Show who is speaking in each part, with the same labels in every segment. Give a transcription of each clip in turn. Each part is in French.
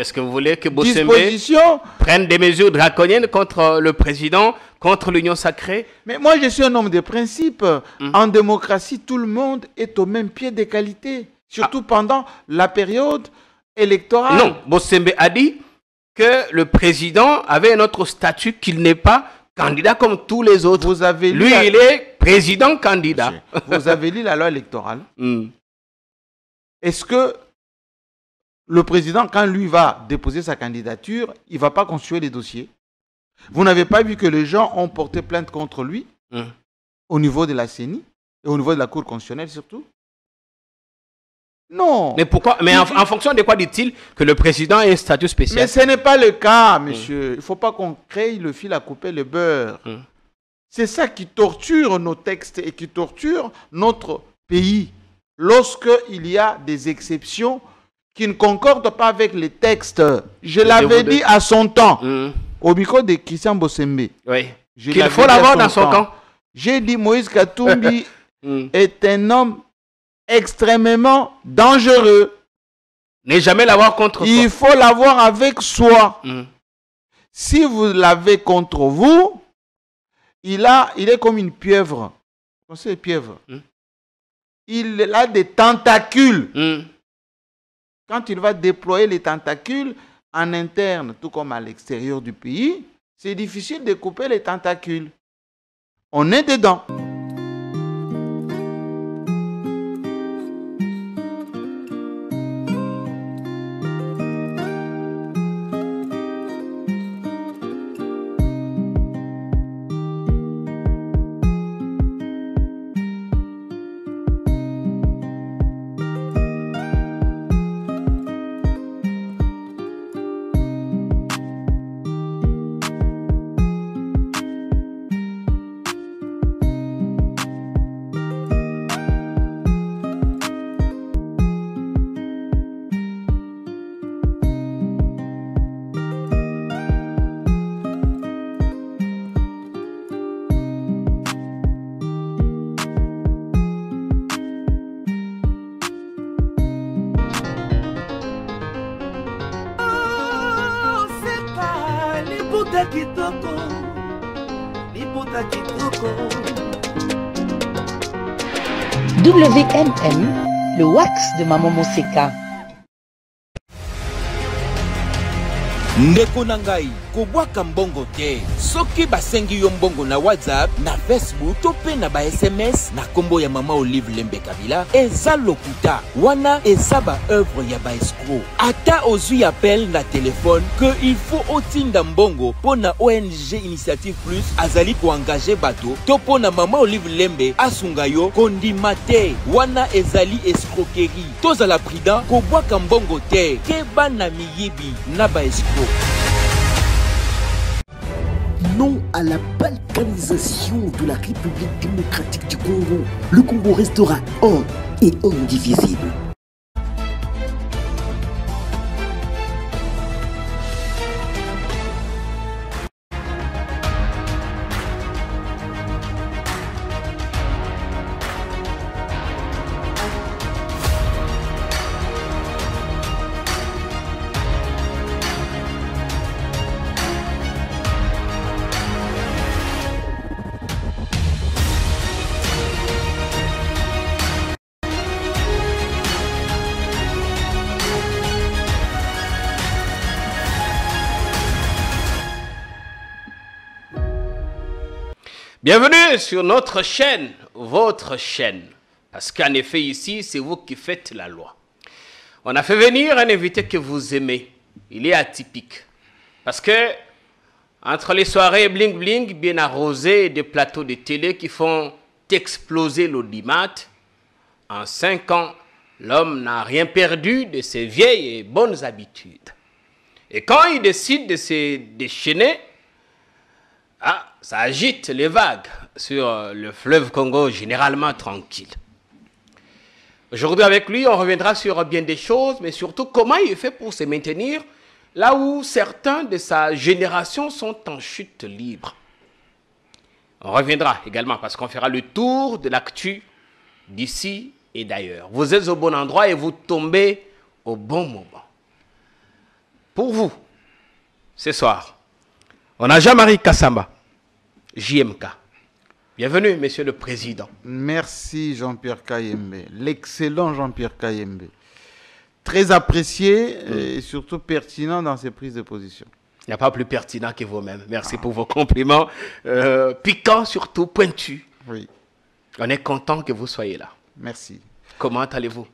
Speaker 1: Est-ce que vous voulez que Bossembe prenne des mesures draconiennes contre le président, contre l'Union sacrée?
Speaker 2: Mais moi, je suis un homme de principe. En démocratie, tout le monde est au même pied d'égalité. Surtout pendant la période électorale.
Speaker 1: Non, Bossembe a dit que le président avait un autre statut, qu'il n'est pas candidat comme tous les autres.
Speaker 2: Vous avez
Speaker 1: Lui, il est président candidat.
Speaker 2: Vous avez lu la loi électorale. Est-ce que le président, quand lui va déposer sa candidature, il ne va pas construire les dossiers? Vous n'avez pas vu que les gens ont porté plainte contre lui au niveau de la CENI et au niveau de la Cour constitutionnelle surtout? Non.
Speaker 1: Mais pourquoi? Mais en fonction de quoi dit-il que le président a un statut spécial?
Speaker 2: Mais ce n'est pas le cas, monsieur. Il ne faut pas qu'on crée le fil à couper le beurre. C'est ça qui torture nos textes et qui torture notre pays. Lorsqu'il y a des exceptions qui ne concordent pas avec les textes. Je l'avais dit à son temps, au micro de Christian Bossembe.
Speaker 1: Oui. Qu'il faut l'avoir dans son camp.
Speaker 2: J'ai dit Moïse Katumbi est un homme extrêmement dangereux.
Speaker 1: Ne jamais l'avoir contre soi.
Speaker 2: Il faut l'avoir avec soi. Si vous l'avez contre vous, il est comme une pieuvre. Vous savez, pieuvre. Il a des tentacules. Quand il va déployer les tentacules en interne, tout comme à l'extérieur du pays, c'est difficile de couper les tentacules. On est dedans.
Speaker 3: WMM, le wax de Maman Moseka.
Speaker 4: Ndeko nangai, kobwaka mbongo te. Soki basengi yo mbongo na WhatsApp, na Facebook, tope na ba SMS, na kombo ya Mama Olive Lembe Kabila, eza lokuta. Wana eza ba œuvre ya ba escroc. Ata ozui appel na téléphone que il faut otinda mbongo pona ONG Initiative Plus azali ko engager bato, to pona Mama Olive Lembe asunga yo kondima te. Wana ezali escroquerie. Tozala prudent, kobwaka mbongo te. Keba na miyibi na ba escroc.
Speaker 5: Non à la balkanisation de la République démocratique du Congo. Le Congo restera un et indivisible.
Speaker 1: Bienvenue sur notre chaîne, votre chaîne. Parce qu'en effet, ici, c'est vous qui faites la loi. On a fait venir un invité que vous aimez. Il est atypique. Parce que, entre les soirées bling-bling, bien arrosées, et des plateaux de télé qui font exploser l'audimat, en 5 ans, l'homme n'a rien perdu de ses vieilles et bonnes habitudes. Et quand il décide de se déchaîner, ça agite les vagues sur le fleuve Congo, généralement tranquille. Aujourd'hui, avec lui, on reviendra sur bien des choses, mais surtout comment il fait pour se maintenir là où certains de sa génération sont en chute libre. On reviendra également parce qu'on fera le tour de l'actu d'ici et d'ailleurs. Vous êtes au bon endroit et vous tombez au bon moment. pour vous, ce soir, on a Jean-Marie Kassamba, JMK. Bienvenue, Monsieur le Président.
Speaker 2: Merci Jean-Pierre Kayembe, l'excellent Jean-Pierre Kayembe. Très apprécié et surtout pertinent dans ses prises de position.
Speaker 1: Il n'y a pas plus pertinent que vous-même. Merci pour vos compliments. Piquants surtout, pointus.
Speaker 2: Oui.
Speaker 1: On est content que vous soyez là.
Speaker 2: Merci.
Speaker 1: Comment allez-vous?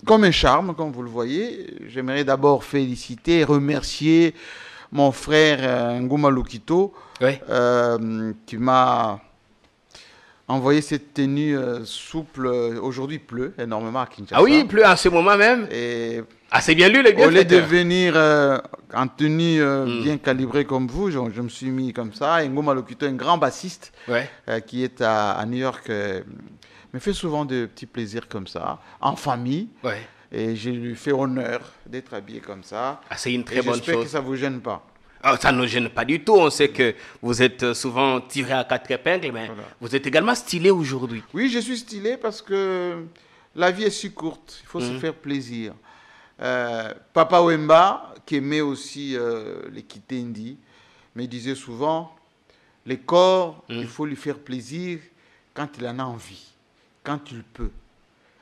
Speaker 2: Comme un charme, comme vous le voyez. J'aimerais d'abord féliciter et remercier mon frère Ngouma Lokito,
Speaker 1: oui.
Speaker 2: Qui m'a envoyé cette tenue souple. Aujourd'hui, il pleut énormément à Kinshasa.
Speaker 1: Ah oui, il pleut en ce moment même.
Speaker 2: Et
Speaker 1: ah, c'est bien lui, le gars.
Speaker 2: au lieu de venir en tenue bien calibrée comme vous, je me suis mis comme ça. Et Ngouma Lokito, un grand bassiste qui est à New York, me fait souvent de petits plaisirs comme ça, en famille.
Speaker 1: Ouais.
Speaker 2: Et je lui fais honneur d'être habillé comme ça.
Speaker 1: Ah, c'est une très bonne chose.
Speaker 2: J'espère que ça ne vous gêne pas.
Speaker 1: Oh, ça ne nous gêne pas du tout. On sait que vous êtes souvent tiré à 4 épingles, mais voilà. Vous êtes également stylé aujourd'hui.
Speaker 2: Oui, je suis stylé parce que la vie est si courte. Il faut se faire plaisir. Papa Wemba, qui aimait aussi les Kitendi, me disait souvent, le corps, il faut lui faire plaisir quand il en a envie, quand il peut.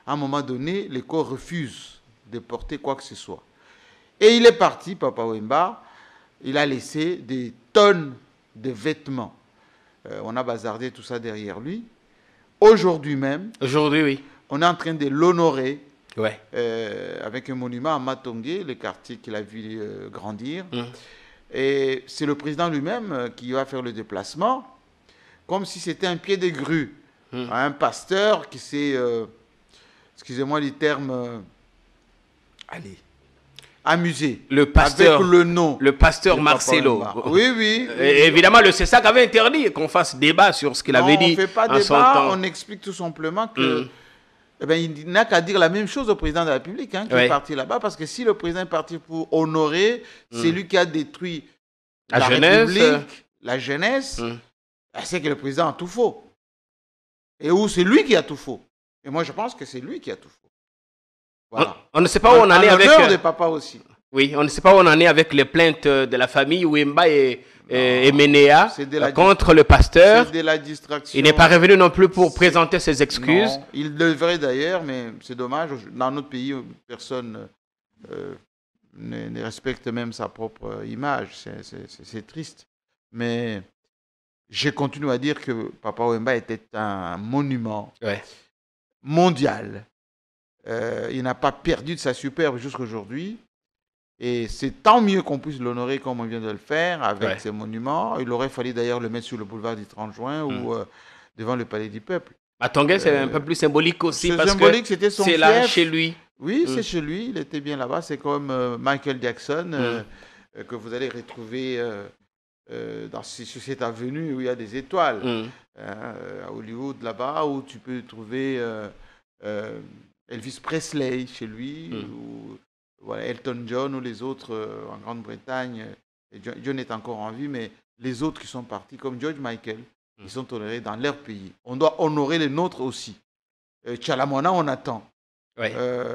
Speaker 2: À un moment donné, le corps refuse de porter quoi que ce soit. Et il est parti, Papa Wemba. Il a laissé des tonnes de vêtements. On a bazardé tout ça derrière lui. Aujourd'hui même,
Speaker 1: oui.
Speaker 2: On est en train de l'honorer avec un monument à Matongé, le quartier qu'il a vu grandir. Et c'est le président lui-même qui va faire le déplacement, comme si c'était un pied de grue. Un pasteur qui s'est, excusez-moi les termes, allez, amusé.
Speaker 1: Le pasteur,
Speaker 2: avec le nom.
Speaker 1: Le pasteur Marcelo.
Speaker 2: Oui, oui.
Speaker 1: Et évidemment, le CESAC avait interdit qu'on fasse débat sur ce qu'il avait dit.
Speaker 2: On ne fait pas débat, on explique tout simplement que il n'a qu'à dire la même chose au président de la République qui est parti là-bas, parce que si le président est parti pour honorer, c'est lui qui a détruit la République, la jeunesse, c'est que le président a tout faux. Et où c'est lui qui a tout faux. Et moi, je pense que c'est lui qui a tout faux. Voilà.
Speaker 1: On ne sait pas où on en est avec...
Speaker 2: de papa aussi.
Speaker 1: Oui, on ne sait pas où on en est avec les plaintes de la famille Wemba et Menea contre le pasteur.
Speaker 2: C'est de la distraction.
Speaker 1: Il n'est pas revenu non plus pour présenter ses excuses.
Speaker 2: Non, il devrait d'ailleurs, mais c'est dommage. Dans notre pays, personne ne respecte même sa propre image. C'est triste. Mais je continue à dire que Papa Wemba était un monument mondial. Il n'a pas perdu de sa superbe jusqu'à aujourd'hui. Et c'est tant mieux qu'on puisse l'honorer comme on vient de le faire avec ces monuments. Il aurait fallu d'ailleurs le mettre sur le boulevard du 30 juin ou devant le Palais du Peuple.
Speaker 1: Matongé, c'est un peu plus symbolique aussi parce
Speaker 2: symbolique,
Speaker 1: que
Speaker 2: son
Speaker 1: c'est là chez lui.
Speaker 2: Oui, c'est chez lui. Il était bien là-bas. C'est comme Michael Jackson que vous allez retrouver sur cette avenue où il y a des étoiles. À Hollywood, là-bas, où tu peux trouver... Elvis Presley chez lui, ou voilà, Elton John ou les autres en Grande-Bretagne. John est encore en vie, mais les autres qui sont partis, comme George Michael, ils sont honorés dans leur pays. On doit honorer les nôtres aussi. Chalamona, on attend.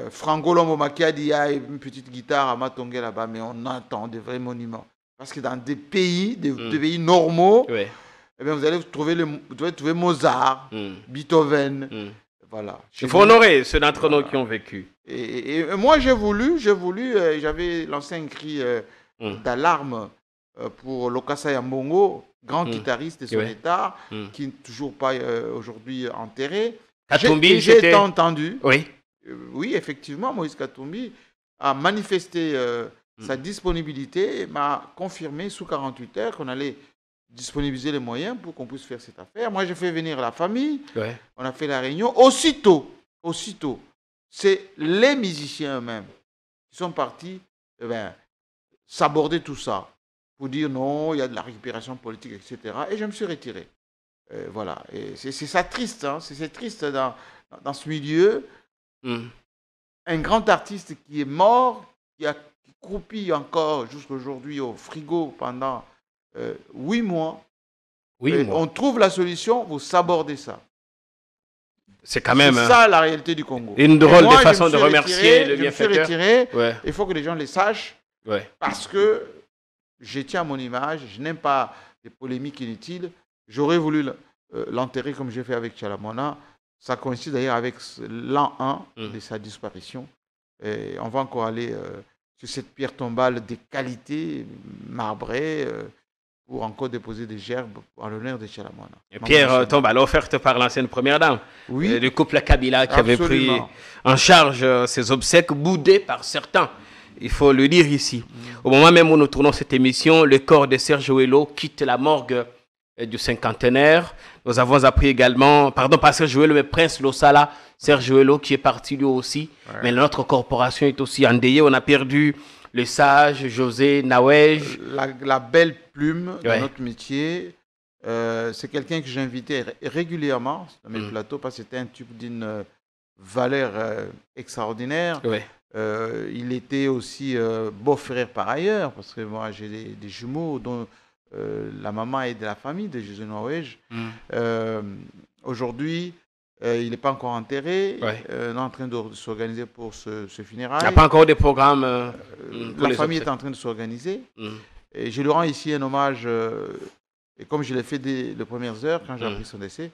Speaker 2: Franco Lombo-Makiadi, il y a une petite guitare à Matongé là-bas, mais on attend des vrais monuments. Parce que dans des pays, des pays normaux, eh bien, vous allez trouver Mozart, Beethoven. Voilà.
Speaker 1: Il faut honorer ceux d'entre nous qui ont vécu.
Speaker 2: Et moi, j'ai voulu, j'avais lancé un cri d'alarme pour Lokasa Yambongo, grand guitariste de son état, qui n'est toujours pas aujourd'hui enterré.
Speaker 1: Katumbi,
Speaker 2: j'ai été entendu.
Speaker 1: Oui,
Speaker 2: effectivement, Moïse Katumbi a manifesté sa disponibilité, m'a confirmé sous 48 heures qu'on allait disponibiliser les moyens pour qu'on puisse faire cette affaire. Moi, j'ai fait venir la famille. On a fait la réunion. Aussitôt, c'est les musiciens eux-mêmes qui sont partis s'aborder tout ça pour dire non, il y a de la récupération politique, etc. Et je me suis retiré. Voilà. Et c'est ça triste. Hein. C'est triste dans ce milieu. Un grand artiste qui est mort, qui croupit encore jusqu'à aujourd'hui au frigo pendant 8 mois. On trouve la solution, vous sabordez ça.
Speaker 1: C'est quand même
Speaker 2: ça la réalité du Congo.
Speaker 1: Une drôle de façon de remercier le bienfaiteur.
Speaker 2: Il faut que les gens le sachent.
Speaker 1: Ouais.
Speaker 2: Parce que je tiens à mon image, je n'aime pas les polémiques inutiles. J'aurais voulu l'enterrer comme j'ai fait avec Chalamona. Ça coïncide d'ailleurs avec l'an 1 de sa disparition. Et on va encore aller sur cette pierre tombale des qualités marbrées pour encore déposer des gerbes en l'honneur de Chalamona.
Speaker 1: Pierre tombale offerte par l'ancienne première dame du couple Kabila qui avait pris en charge ses obsèques boudées par certains. Il faut le dire ici. Au moment même où nous tournons cette émission, le corps de Serge Ouello quitte la morgue du cinquantenaire. Nous avons appris également, pardon, pas Serge Ouello, mais Prince Losala, Serge Ouello qui est parti lui aussi. Ouais. Mais notre corporation est aussi endeuillée. On a perdu le sage José Nawej.
Speaker 2: La belle plume de notre métier. C'est quelqu'un que j'invitais régulièrement dans mes plateaux parce que c'était un type d'une valeur extraordinaire.
Speaker 1: Ouais.
Speaker 2: Il était aussi beau-frère par ailleurs, parce que moi j'ai des jumeaux dont la maman est de la famille de José Nawej. Aujourd'hui, il n'est pas encore enterré. On est en train de s'organiser pour ce funérail.
Speaker 1: Il n'y a pas encore de programme.
Speaker 2: La famille est en train de s'organiser. Et je lui rends ici un hommage, et comme je l'ai fait dès les premières heures, quand j'ai appris son décès.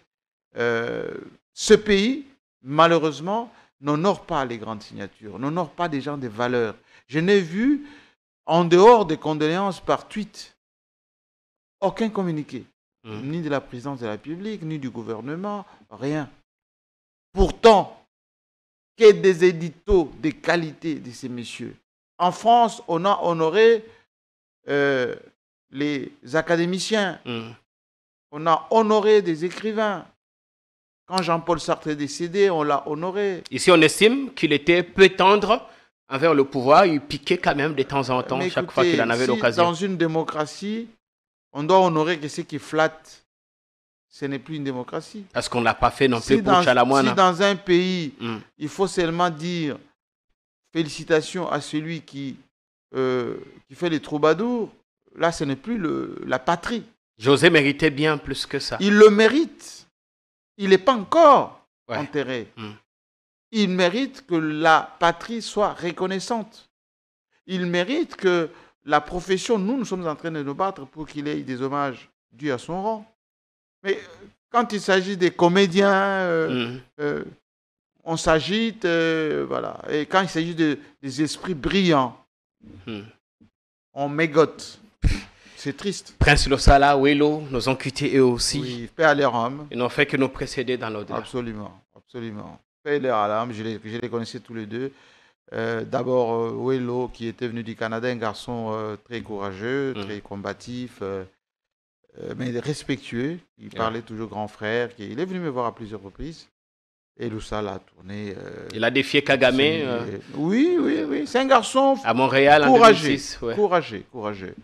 Speaker 2: Ce pays, malheureusement, n'honore pas les grandes signatures, n'honore pas des gens de valeur. Je n'ai vu, en dehors des condoléances par tweet, aucun communiqué, ni de la présidence de la République, ni du gouvernement, rien. Pourtant, qu'il y ait des éditos de qualité de ces messieurs. En France, on a honoré les académiciens, on a honoré des écrivains. Quand Jean-Paul Sartre est décédé, on l'a honoré.
Speaker 1: Ici, on estime qu'il était peu tendre envers le pouvoir. Il piquait quand même de temps en temps, chaque fois qu'il en avait l'occasion.
Speaker 2: Dans une démocratie, on doit honorer que ce qui flatte, ce n'est plus une démocratie.
Speaker 1: Parce qu'on ne l'a pas fait non plus pour Chalamona.
Speaker 2: Si dans un pays, il faut seulement dire félicitations à celui qui fait les troubadours, là, ce n'est plus la patrie.
Speaker 1: José méritait bien plus que ça.
Speaker 2: Il le mérite. Il n'est pas encore enterré. Il mérite que la patrie soit reconnaissante. Il mérite que la profession, nous sommes en train de nous battre pour qu'il ait des hommages dus à son rang. Mais quand il s'agit des comédiens, on s'agite, voilà. Et quand il s'agit des esprits brillants, on mégote. C'est triste.
Speaker 1: Prince Losala, Ouello, nous ont quittés eux aussi.
Speaker 2: Oui, paix à leur âme.
Speaker 1: Ils n'ont fait que nous précéder dans l'au-delà.
Speaker 2: Absolument, absolument. Paix à leur âme, je les connaissais tous les deux. D'abord, Ouello, qui était venu du Canada, un garçon très courageux, très combatif, mais respectueux. Il parlait toujours grand frère. Il est venu me voir à plusieurs reprises. Et Losala a tourné.
Speaker 1: Il a défié Kagame.
Speaker 2: Oui. C'est un garçon
Speaker 1: à Montréal
Speaker 2: courageux,
Speaker 1: en 2006.
Speaker 2: Courageux.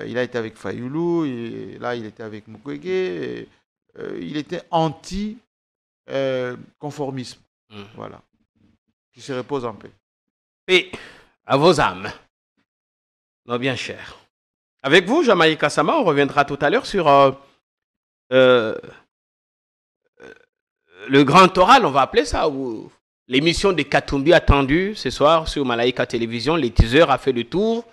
Speaker 2: Il a été avec Fayoulou, et là il était avec Mukwege. Il était anti-conformisme. Voilà. Qui se repose en paix.
Speaker 1: Et à vos âmes, nos bien chers. Avec vous, Jean-Marie Kassama, on reviendra tout à l'heure sur le grand oral, on va appeler ça, ou l'émission de Katumbi attendue ce soir sur Malaika Télévision. Les teasers a fait le tour.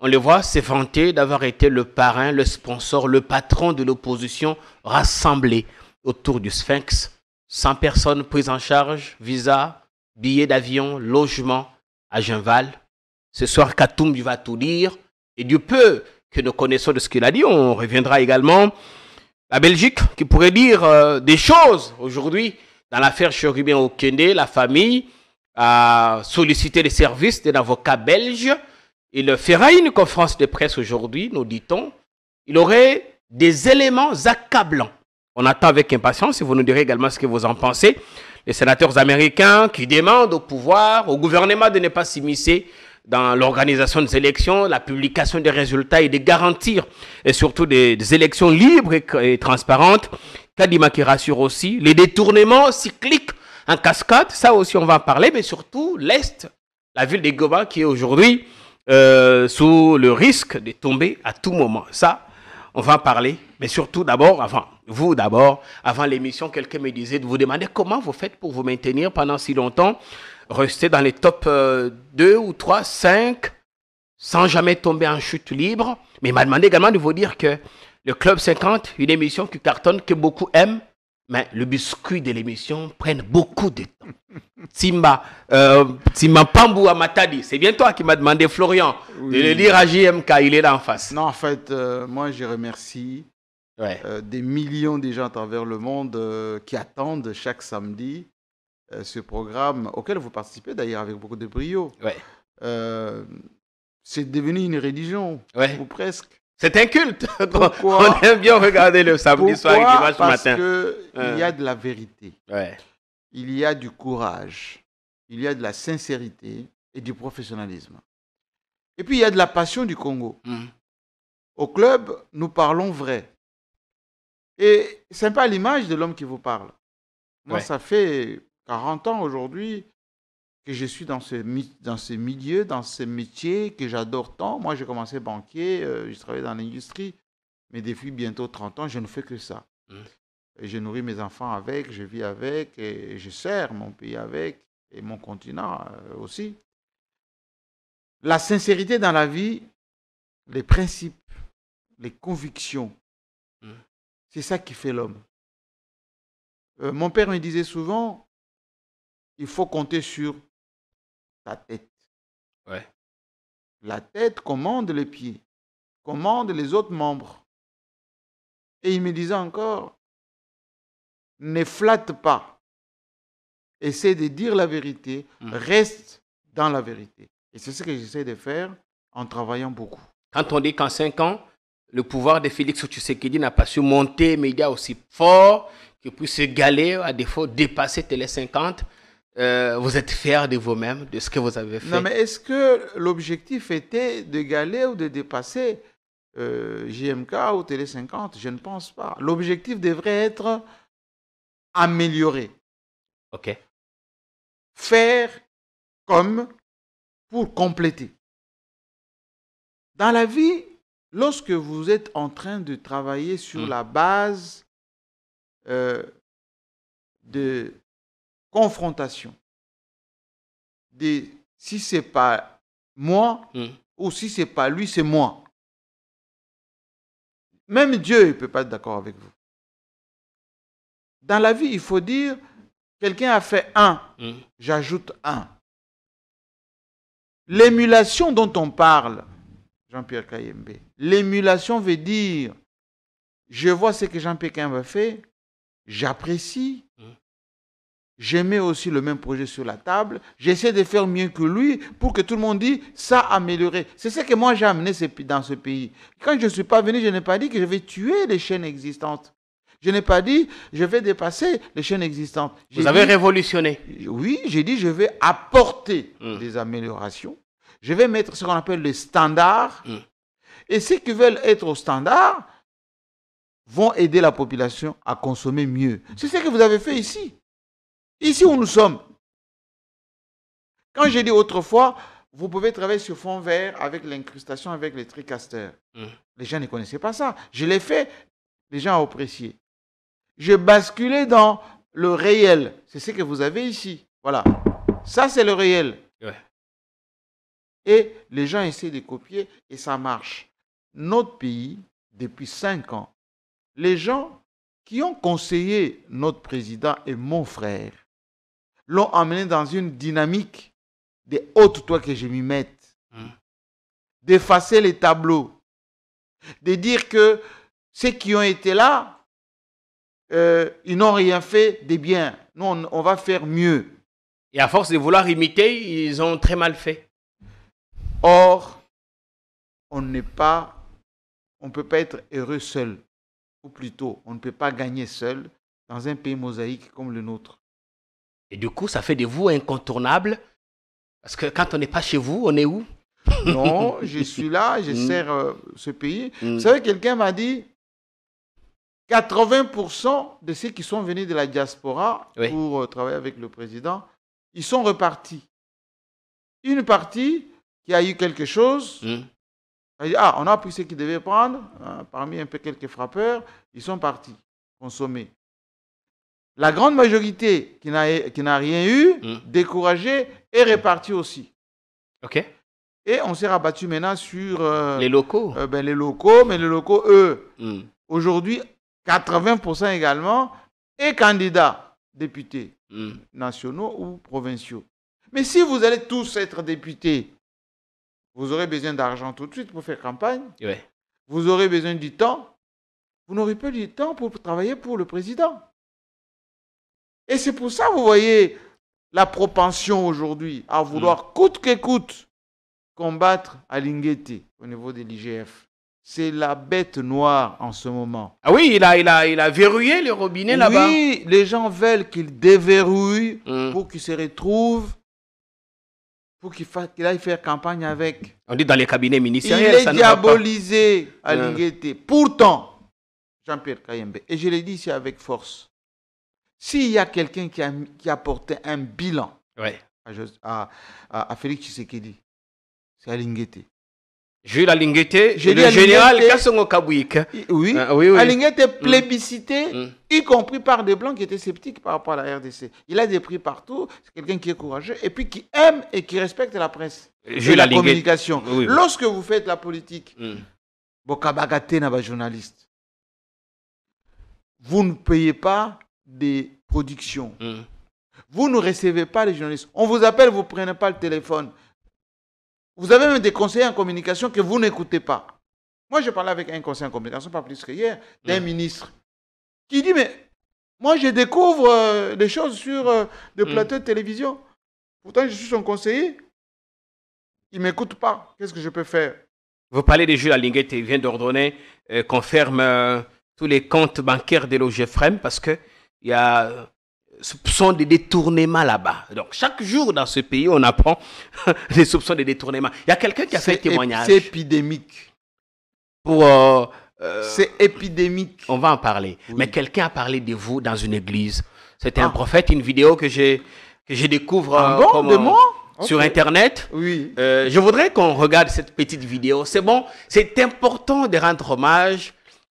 Speaker 1: On le voit se vanter d'avoir été le parrain, le sponsor, le patron de l'opposition rassemblée autour du Sphinx. 100 personnes prises en charge, visa, billets d'avion, logement à Genval. Ce soir, Katumbi va tout dire. Et du peu que nous connaissons de ce qu'il a dit, on reviendra également. La Belgique qui pourrait dire des choses aujourd'hui dans l'affaire Chérubin Okende. La famille a sollicité les services d'un avocat belge. Il fera une conférence de presse aujourd'hui, nous dit-on. Il aurait des éléments accablants. On attend avec impatience et vous nous direz également ce que vous en pensez. Les sénateurs américains qui demandent au pouvoir, au gouvernement de ne pas s'immiscer dans l'organisation des élections, la publication des résultats et de garantir et surtout des élections libres et transparentes. Kadima qui rassure aussi les détournements cycliques en cascade, ça aussi on va en parler, mais surtout l'Est, la ville de Goma qui est aujourd'hui sous le risque de tomber à tout moment. Ça, on va en parler, mais surtout d'abord, avant l'émission, quelqu'un me disait de vous demander comment vous faites pour vous maintenir pendant si longtemps, rester dans les top 2 ou 3, 5 sans jamais tomber en chute libre. Mais il m'a demandé également de vous dire que le Club 50, une émission qui cartonne, que beaucoup aiment, mais le biscuit de l'émission prend beaucoup de temps. Simba Pambou Amatadi, c'est bien toi qui m'as demandé, Florian, de le lire à JMK, il est là en face.
Speaker 2: Non, en fait, moi, je remercie des millions de gens à travers le monde qui attendent chaque samedi ce programme auquel vous participez d'ailleurs avec beaucoup de brio.
Speaker 1: Ouais.
Speaker 2: C'est devenu une religion, ou presque.
Speaker 1: C'est un culte.
Speaker 2: Pourquoi?
Speaker 1: On aime bien regarder le samedi soir et dimanche matin.
Speaker 2: Parce qu'il y a de la vérité,
Speaker 1: Ouais.
Speaker 2: il y a du courage, il y a de la sincérité et du professionnalisme. Et puis il y a de la passion du Congo. Au club, nous parlons vrai. Et c'est pas l'image de l'homme qui vous parle. Moi, ça fait 40 ans aujourd'hui que je suis dans ce milieu, dans ce métier que j'adore tant. Moi, j'ai commencé banquier, je travaillais dans l'industrie, mais depuis bientôt 30 ans, je ne fais que ça. Et je nourris mes enfants avec, je vis avec, et je sers mon pays avec, et mon continent aussi. La sincérité dans la vie, les principes, les convictions, c'est ça qui fait l'homme. Mon père me disait souvent, il faut compter sur ta tête.
Speaker 1: Ouais.
Speaker 2: La tête commande les pieds, commande les autres membres. Et il me disait encore, ne flatte pas. Essaie de dire la vérité, reste dans la vérité. Et c'est ce que j'essaie de faire en travaillant beaucoup.
Speaker 1: Quand on dit qu'en 5 ans, le pouvoir de Félix Tshisekedi n'a pas su monter les médias aussi fort que puisse se galer, à défaut dépasser Télé 50, vous êtes fiers de vous-même, de ce que vous avez fait?
Speaker 2: Non, mais est-ce que l'objectif était de galer ou de dépasser JMK ou Télé 50? Je ne pense pas. L'objectif devrait être amélioré.
Speaker 1: Ok.
Speaker 2: Faire comme pour compléter. Dans la vie, lorsque vous êtes en train de travailler sur la base de confrontation, si ce n'est pas moi ou si ce n'est pas lui, c'est moi. Même Dieu ne peut pas être d'accord avec vous. Dans la vie, il faut dire, quelqu'un a fait 1, j'ajoute 1. L'émulation dont on parle, Jean-Pierre Kayembe, l'émulation veut dire, je vois ce que Jean-Pierre Kayembe fait, j'apprécie, je mets aussi le même projet sur la table, j'essaie de faire mieux que lui pour que tout le monde dise, ça a amélioré. C'est ce que moi j'ai amené dans ce pays. Quand je ne suis pas venu, je n'ai pas dit que je vais tuer les chaînes existantes. Je n'ai pas dit, je vais dépasser les chaînes existantes.
Speaker 1: Vous avez révolutionné.
Speaker 2: Oui, j'ai dit, je vais apporter des améliorations. Je vais mettre ce qu'on appelle les standards. Et ceux qui veulent être au standard vont aider la population à consommer mieux. C'est ce que vous avez fait ici. Ici où nous sommes. Quand j'ai dit autrefois, vous pouvez travailler sur fond vert avec l'incrustation, avec les TriCaster. Les gens ne connaissaient pas ça. Je l'ai fait, les gens ont apprécié. Je basculais dans le réel. C'est ce que vous avez ici. Voilà. Ça, c'est le réel.
Speaker 1: Ouais.
Speaker 2: Et les gens essaient de copier et ça marche. Notre pays, depuis 5 ans, les gens qui ont conseillé notre président et mon frère l'ont amené dans une dynamique de ôte-toi que je m'y mette, d'effacer les tableaux, de dire que ceux qui ont été là, ils n'ont rien fait de bien. Nous, on va faire mieux.
Speaker 1: Et à force de vouloir imiter, ils ont très mal fait.
Speaker 2: Or, on ne peut pas être heureux seul. Ou plutôt, on ne peut pas gagner seul dans un pays mosaïque comme le nôtre.
Speaker 1: Et du coup, ça fait de vous incontournable. Parce que quand on n'est pas chez vous, on est où?
Speaker 2: Non, je suis là, je sers ce pays. Vous savez, quelqu'un m'a dit 80% de ceux qui sont venus de la diaspora pour travailler avec le président, ils sont repartis. Une partie qui a eu quelque chose, a dit, on a pris ce qu'ils devaient prendre, parmi un peu quelques frappeurs, ils sont partis consommer. La grande majorité qui n'a rien eu, découragée, est repartie aussi.
Speaker 1: Ok.
Speaker 2: Et on s'est rabattu maintenant sur
Speaker 1: les locaux.
Speaker 2: Les locaux, mais les locaux, eux, aujourd'hui, 80% également, est candidat députés nationaux ou provinciaux. Mais si vous allez tous être députés, vous aurez besoin d'argent tout de suite pour faire campagne.
Speaker 1: Ouais.
Speaker 2: Vous aurez besoin du temps. Vous n'aurez pas du temps pour travailler pour le président. Et c'est pour ça, vous voyez, la propension aujourd'hui à vouloir coûte que coûte combattre Alinguete au niveau de l'IGF. C'est la bête noire en ce moment.
Speaker 1: Ah oui, il a verrouillé les robinets là-bas.
Speaker 2: Oui, les gens veulent qu'il déverrouille pour qu'il se retrouve, pour qu'il aille faire campagne avec.
Speaker 1: On dit dans les cabinets ministériels.
Speaker 2: Il est diabolisé, Alinguete. Pourtant, Jean-Pierre Kayembe, et je l'ai dit ici avec force, s'il y a quelqu'un qui a porté un bilan à Félix Tshisekedi, c'est Alinguete.
Speaker 1: Jules Alinguete, le général Kassongo Kabouik.
Speaker 2: Oui, Alinguete est plébiscité, y compris par des Blancs qui étaient sceptiques par rapport à la RDC. Il a des prix partout, c'est quelqu'un qui est courageux et puis qui aime et qui respecte la presse et la communication. Oui. Lorsque vous faites la politique, Bokabagate n'a pas journaliste. Vous ne payez pas des productions. Vous ne recevez pas les journalistes. On vous appelle, vous ne prenez pas le téléphone. Vous avez même des conseillers en communication que vous n'écoutez pas. Moi, je parlais avec un conseiller en communication, pas plus que hier, d'un ministre, qui dit, mais moi, je découvre des choses sur des plateaux de télévision. Pourtant, je suis son conseiller. Il ne m'écoute pas. Qu'est-ce que je peux faire?
Speaker 1: Vous parlez de Jules Alinguete, il vient d'ordonner qu'on ferme tous les comptes bancaires de l'OGFREM parce qu'il y a soupçons de détournement là-bas. Donc, chaque jour dans ce pays, on apprend des soupçons de détournement. Il y a quelqu'un qui a fait témoignage.
Speaker 2: C'est épidémique.
Speaker 1: C'est épidémique. On va en parler. Oui. Mais quelqu'un a parlé de vous dans une église. C'était un prophète, une vidéo que je découvre sur Internet.
Speaker 2: Oui.
Speaker 1: Je voudrais qu'on regarde cette petite vidéo. C'est bon, c'est important de rendre hommage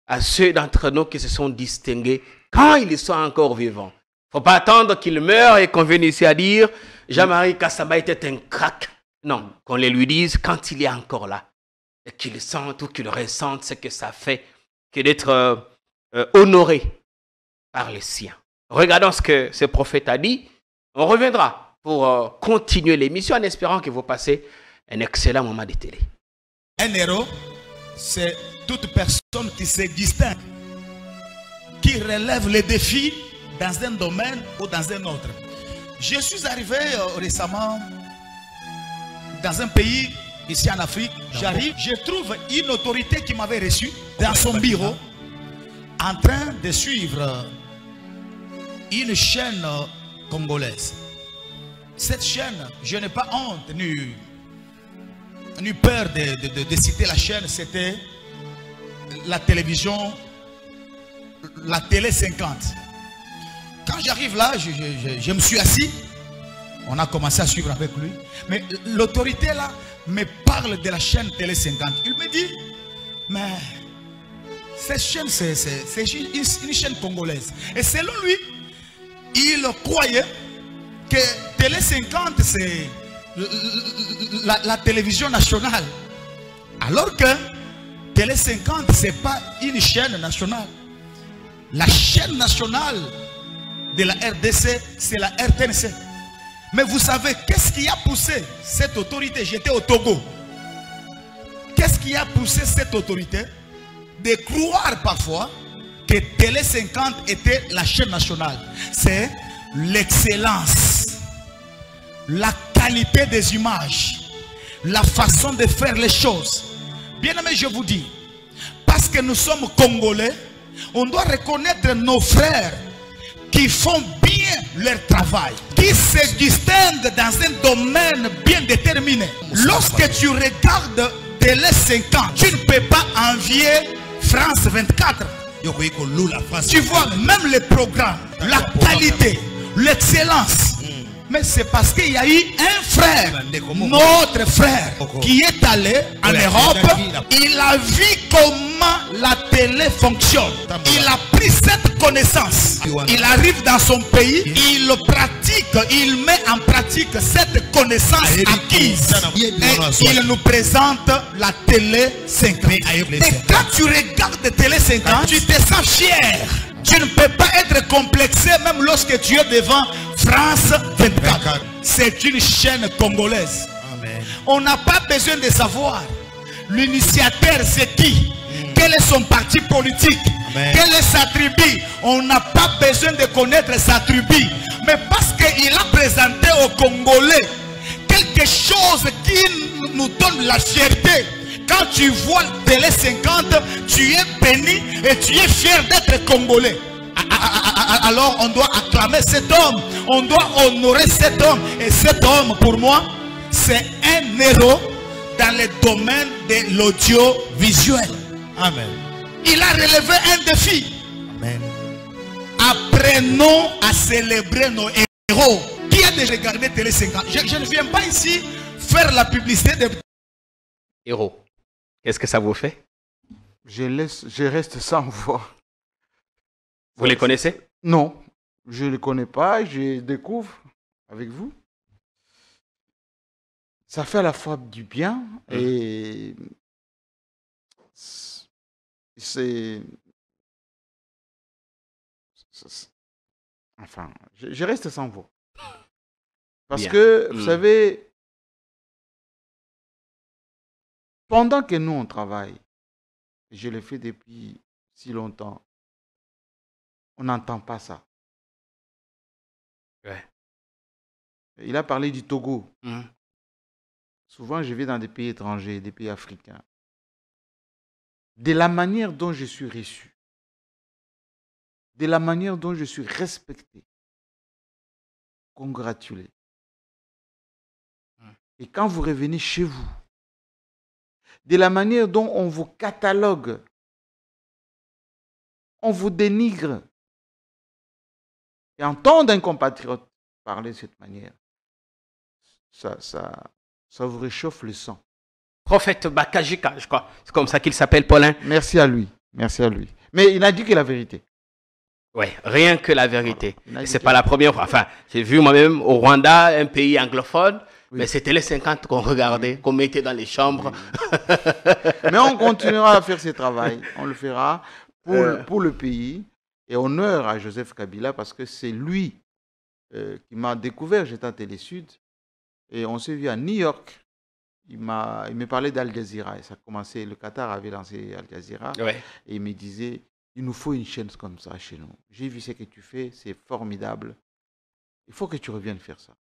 Speaker 1: à ceux d'entre nous qui se sont distingués quand ils sont encore vivants. Il ne faut pas attendre qu'il meure et qu'on vienne ici à dire Jean-Marie Kassamba était un crack. Non, qu'on les lui dise quand il est encore là. Et qu'il sente ou qu'il ressente ce que ça fait que d'être honoré par les siens. Regardons ce que ce prophète a dit. On reviendra pour continuer l'émission en espérant que vous passez un excellent moment de télé.
Speaker 6: Un héros, c'est toute personne qui se distingue, qui relève les défis dans un domaine ou dans un autre. Je suis arrivé récemment dans un pays ici en Afrique. J'arrive, je trouve une autorité qui m'avait reçu dans son bureau en train de suivre une chaîne congolaise. Cette chaîne, je n'ai pas honte ni peur de citer la chaîne, c'était la télévision, la télé 50. Quand j'arrive là, je me suis assis. On a commencé à suivre avec lui. Mais l'autorité là me parle de la chaîne Télé 50. Il me dit, mais cette chaîne, c'est une chaîne congolaise. Et selon lui, il croyait que Télé 50, c'est la télévision nationale. Alors que Télé 50, ce n'est pas une chaîne nationale. La chaîne nationale de la RDC, c'est la RTNC. Mais vous savez, qu'est-ce qui a poussé cette autorité? J'étais au Togo. Qu'est-ce qui a poussé cette autorité de croire parfois que Télé 50 était la chaîne nationale? C'est l'excellence, la qualité des images, la façon de faire les choses. Bien aimé, je vous dis, parce que nous sommes Congolais, on doit reconnaître nos frères qui font bien leur travail, qui se distinguent dans un domaine bien déterminé. Lorsque tu regardes Télé 50, tu ne peux pas envier France 24. Tu vois même les programmes, la qualité, l'excellence. Mais c'est parce qu'il y a eu un frère, notre frère, qui est allé en Europe. Il a vu comment la télé fonctionne. Il a pris cette connaissance. Il arrive dans son pays, il pratique, il met en pratique pratique cette connaissance acquise. Et il nous présente la télé 50. Et quand tu regardes télé 50, tu te sens fier. Tu ne peux pas être complexé même lorsque tu es devant France 24. C'est une chaîne congolaise. Amen. On n'a pas besoin de savoir l'initiateur c'est qui, quel est son parti politique, amen, quelle est sa tribu. On n'a pas besoin de connaître sa tribu. Mais parce qu'il a présenté aux Congolais quelque chose qui nous donne la fierté. Quand tu vois Télé 50, tu es béni et tu es fier d'être Congolais. Alors on doit acclamer cet homme, on doit honorer cet homme. Et cet homme, pour moi, c'est un héros dans le domaine de l'audiovisuel. Amen. Il a relevé un défi. Amen. Apprenons à célébrer nos héros. Qui a déjà regardé Télé 50? Je ne viens pas ici faire la publicité de
Speaker 1: héros. Qu'est-ce que ça vous fait?
Speaker 2: Je reste sans voix.
Speaker 1: Vous les connaissez?
Speaker 2: Non, je ne les connais pas, je découvre avec vous. Ça fait à la fois du bien et c'est... Enfin, je reste sans voix. Parce bien, que, vous savez, pendant que nous, on travaille, je le fais depuis si longtemps, on n'entend pas ça.
Speaker 1: Ouais.
Speaker 2: Il a parlé du Togo. Souvent, je vais dans des pays étrangers, des pays africains. De la manière dont je suis reçu, de la manière dont je suis respecté, congratulé. Et quand vous revenez chez vous, de la manière dont on vous catalogue, on vous dénigre. Et entendre un compatriote parler de cette manière, ça vous réchauffe le sang.
Speaker 1: Prophète Bakajika, je crois. C'est comme ça qu'il s'appelle, Paulin.
Speaker 2: Merci à lui. Merci à lui. Mais il n'a dit que la vérité.
Speaker 1: Oui, rien que la vérité. Voilà, c'est pas la première fois. Enfin, j'ai vu moi-même au Rwanda, un pays anglophone, oui, mais c'était les 50 qu'on regardait, qu'on mettait dans les chambres.
Speaker 2: Oui. Mais on continuera à faire ce travail. On le fera pour le pays. Et honneur à Joseph Kabila parce que c'est lui qui m'a découvert. J'étais à Télé Sud et on s'est vu à New York. Il me parlait d'Al Jazeera et ça a commencé. Le Qatar avait lancé Al Jazeera, ouais, et il me disait il nous faut une chaîne comme ça chez nous. J'ai vu ce que tu fais, c'est formidable. Il faut que tu reviennes faire ça.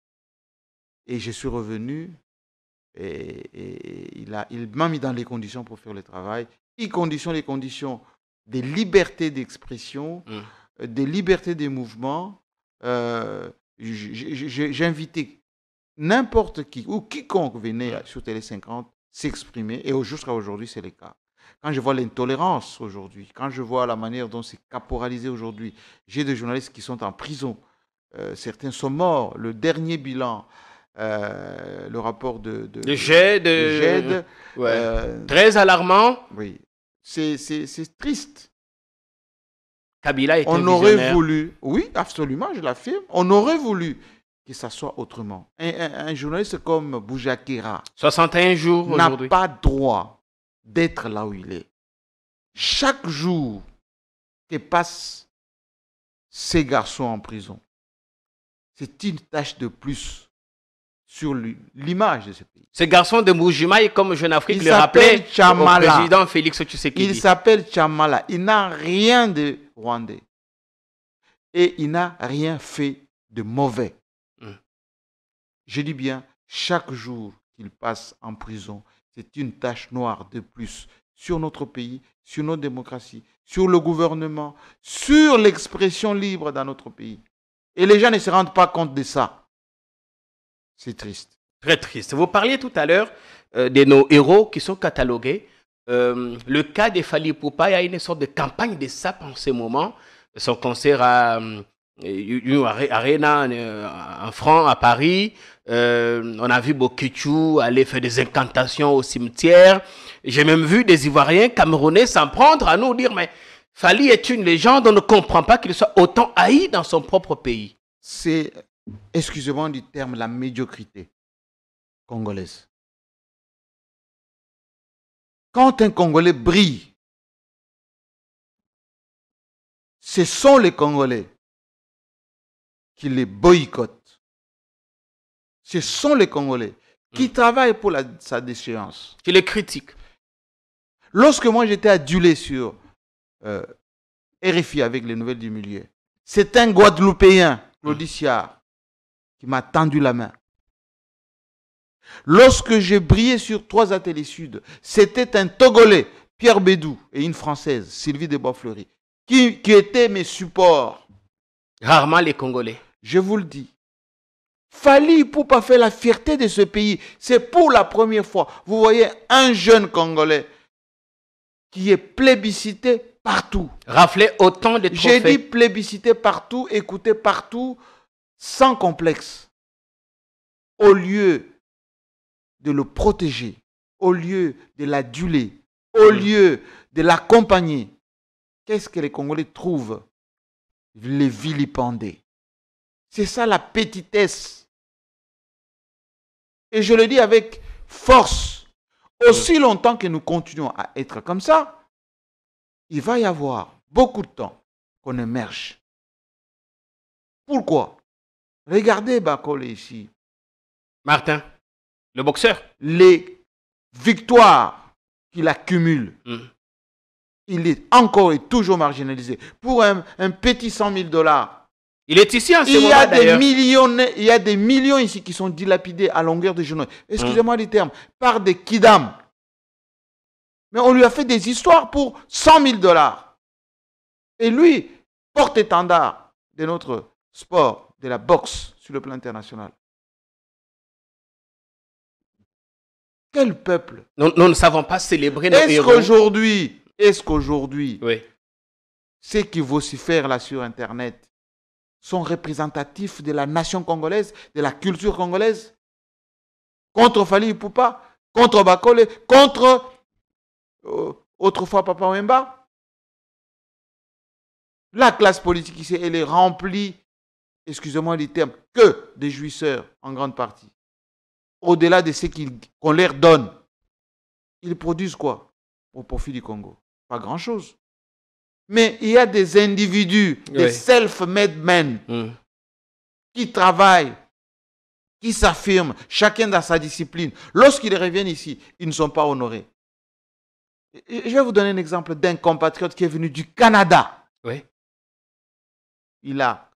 Speaker 2: Et je suis revenu et il m'a mis dans les conditions pour faire le travail. Les conditions des libertés d'expression, des libertés de mouvement. J'ai invité n'importe qui ou quiconque venait sur Télé 50 s'exprimer, et jusqu'à aujourd'hui, c'est le cas. Quand je vois l'intolérance aujourd'hui, quand je vois la manière dont c'est caporalisé aujourd'hui, j'ai des journalistes qui sont en prison, certains sont morts. Le dernier bilan, le rapport de GED,
Speaker 1: ouais, très alarmant.
Speaker 2: Oui. C'est triste.
Speaker 1: Kabila est
Speaker 2: on aurait voulu, oui, absolument, je l'affirme, on aurait voulu que ça soit autrement. Un journaliste comme Boujakera
Speaker 1: 61 jours
Speaker 2: n'a pas droit d'être là où il est. Chaque jour que passent ces garçons en prison, c'est une tâche de plus sur l'image de ce pays.
Speaker 1: Ce garçon de Mbujimayi, comme Jeune Afrique le rappelait au président Félix Tshisekedi.
Speaker 2: Il s'appelle Chamala. Il n'a rien de rwandais. Et il n'a rien fait de mauvais. Je dis bien, chaque jour qu'il passe en prison, c'est une tache noire de plus sur notre pays, sur notre démocratie, sur le gouvernement, sur l'expression libre dans notre pays. Et les gens ne se rendent pas compte de ça. C'est triste.
Speaker 1: Très triste. Vous parliez tout à l'heure de nos héros qui sont catalogués. Le cas de Fally Ipupa, il y a une sorte de campagne de SAP en ce moment. Son concert à Arena en France, à Paris. On a vu Bokichu aller faire des incantations au cimetière. J'ai même vu des Ivoiriens camerounais s'en prendre à nous dire mais Fally est une légende, on ne comprend pas qu'il soit autant haï dans son propre pays.
Speaker 2: C'est excusez-moi du terme, la médiocrité congolaise. Quand un Congolais brille, ce sont les Congolais qui les boycottent. Ce sont les Congolais qui travaillent pour sa déchéance.
Speaker 1: Qui les critiquent.
Speaker 2: Lorsque moi j'étais adulé sur RFI avec les nouvelles du milieu, c'est un Guadeloupéen, Claude Siard, qui m'a tendu la main. Lorsque j'ai brillé sur 3 ateliers sud, c'était un Togolais, Pierre Bédou, et une Française, Sylvie de Boisfleury, qui étaient mes supports.
Speaker 1: Rarement les Congolais.
Speaker 2: Je vous le dis. Fally Ipupa fait la fierté de ce pays. C'est pour la première fois. Vous voyez un jeune Congolais qui est plébiscité partout.
Speaker 1: Rafler autant de trophées.
Speaker 2: J'ai dit plébiscité partout, écouté partout, sans complexe. Au lieu de le protéger, au lieu de l'aduler, au lieu de l'accompagner, qu'est-ce que les Congolais trouvent? Les vilipender. C'est ça la petitesse. Et je le dis avec force. Aussi longtemps que nous continuons à être comme ça, il va y avoir beaucoup de temps qu'on émerge. Pourquoi? Regardez Bakole ici.
Speaker 1: Martin, le boxeur.
Speaker 2: Les victoires qu'il accumule, il est encore et toujours marginalisé. Pour un petit 100 000 $,
Speaker 1: il est ici en ce moment d'ailleurs.
Speaker 2: Il y a des millions ici qui sont dilapidés à longueur de journée. Excusez-moi du terme, par des kidams. Mais on lui a fait des histoires pour 100 000 $. Et lui, porte-étendard de notre sport, de la boxe sur le plan international. Quel peuple?
Speaker 1: Nous ne savons pas célébrer nos héros.
Speaker 2: Est-ce qu'aujourd'hui,
Speaker 1: oui,
Speaker 2: ceux qui vocifèrent là sur Internet sont représentatifs de la nation congolaise, de la culture congolaise? Contre Fally Ipupa, contre Bakole, contre autrefois Papa Wemba? La classe politique ici, elle est remplie, excusez-moi du terme, que des jouisseurs en grande partie. Au-delà de ce qu'on leur donne, ils produisent quoi au profit du Congo? Pas grand-chose. Mais il y a des individus, des self-made men, qui travaillent, qui s'affirment, chacun dans sa discipline. Lorsqu'ils reviennent ici, ils ne sont pas honorés. Je vais vous donner un exemple d'un compatriote qui est venu du Canada.
Speaker 1: Oui.
Speaker 2: Il a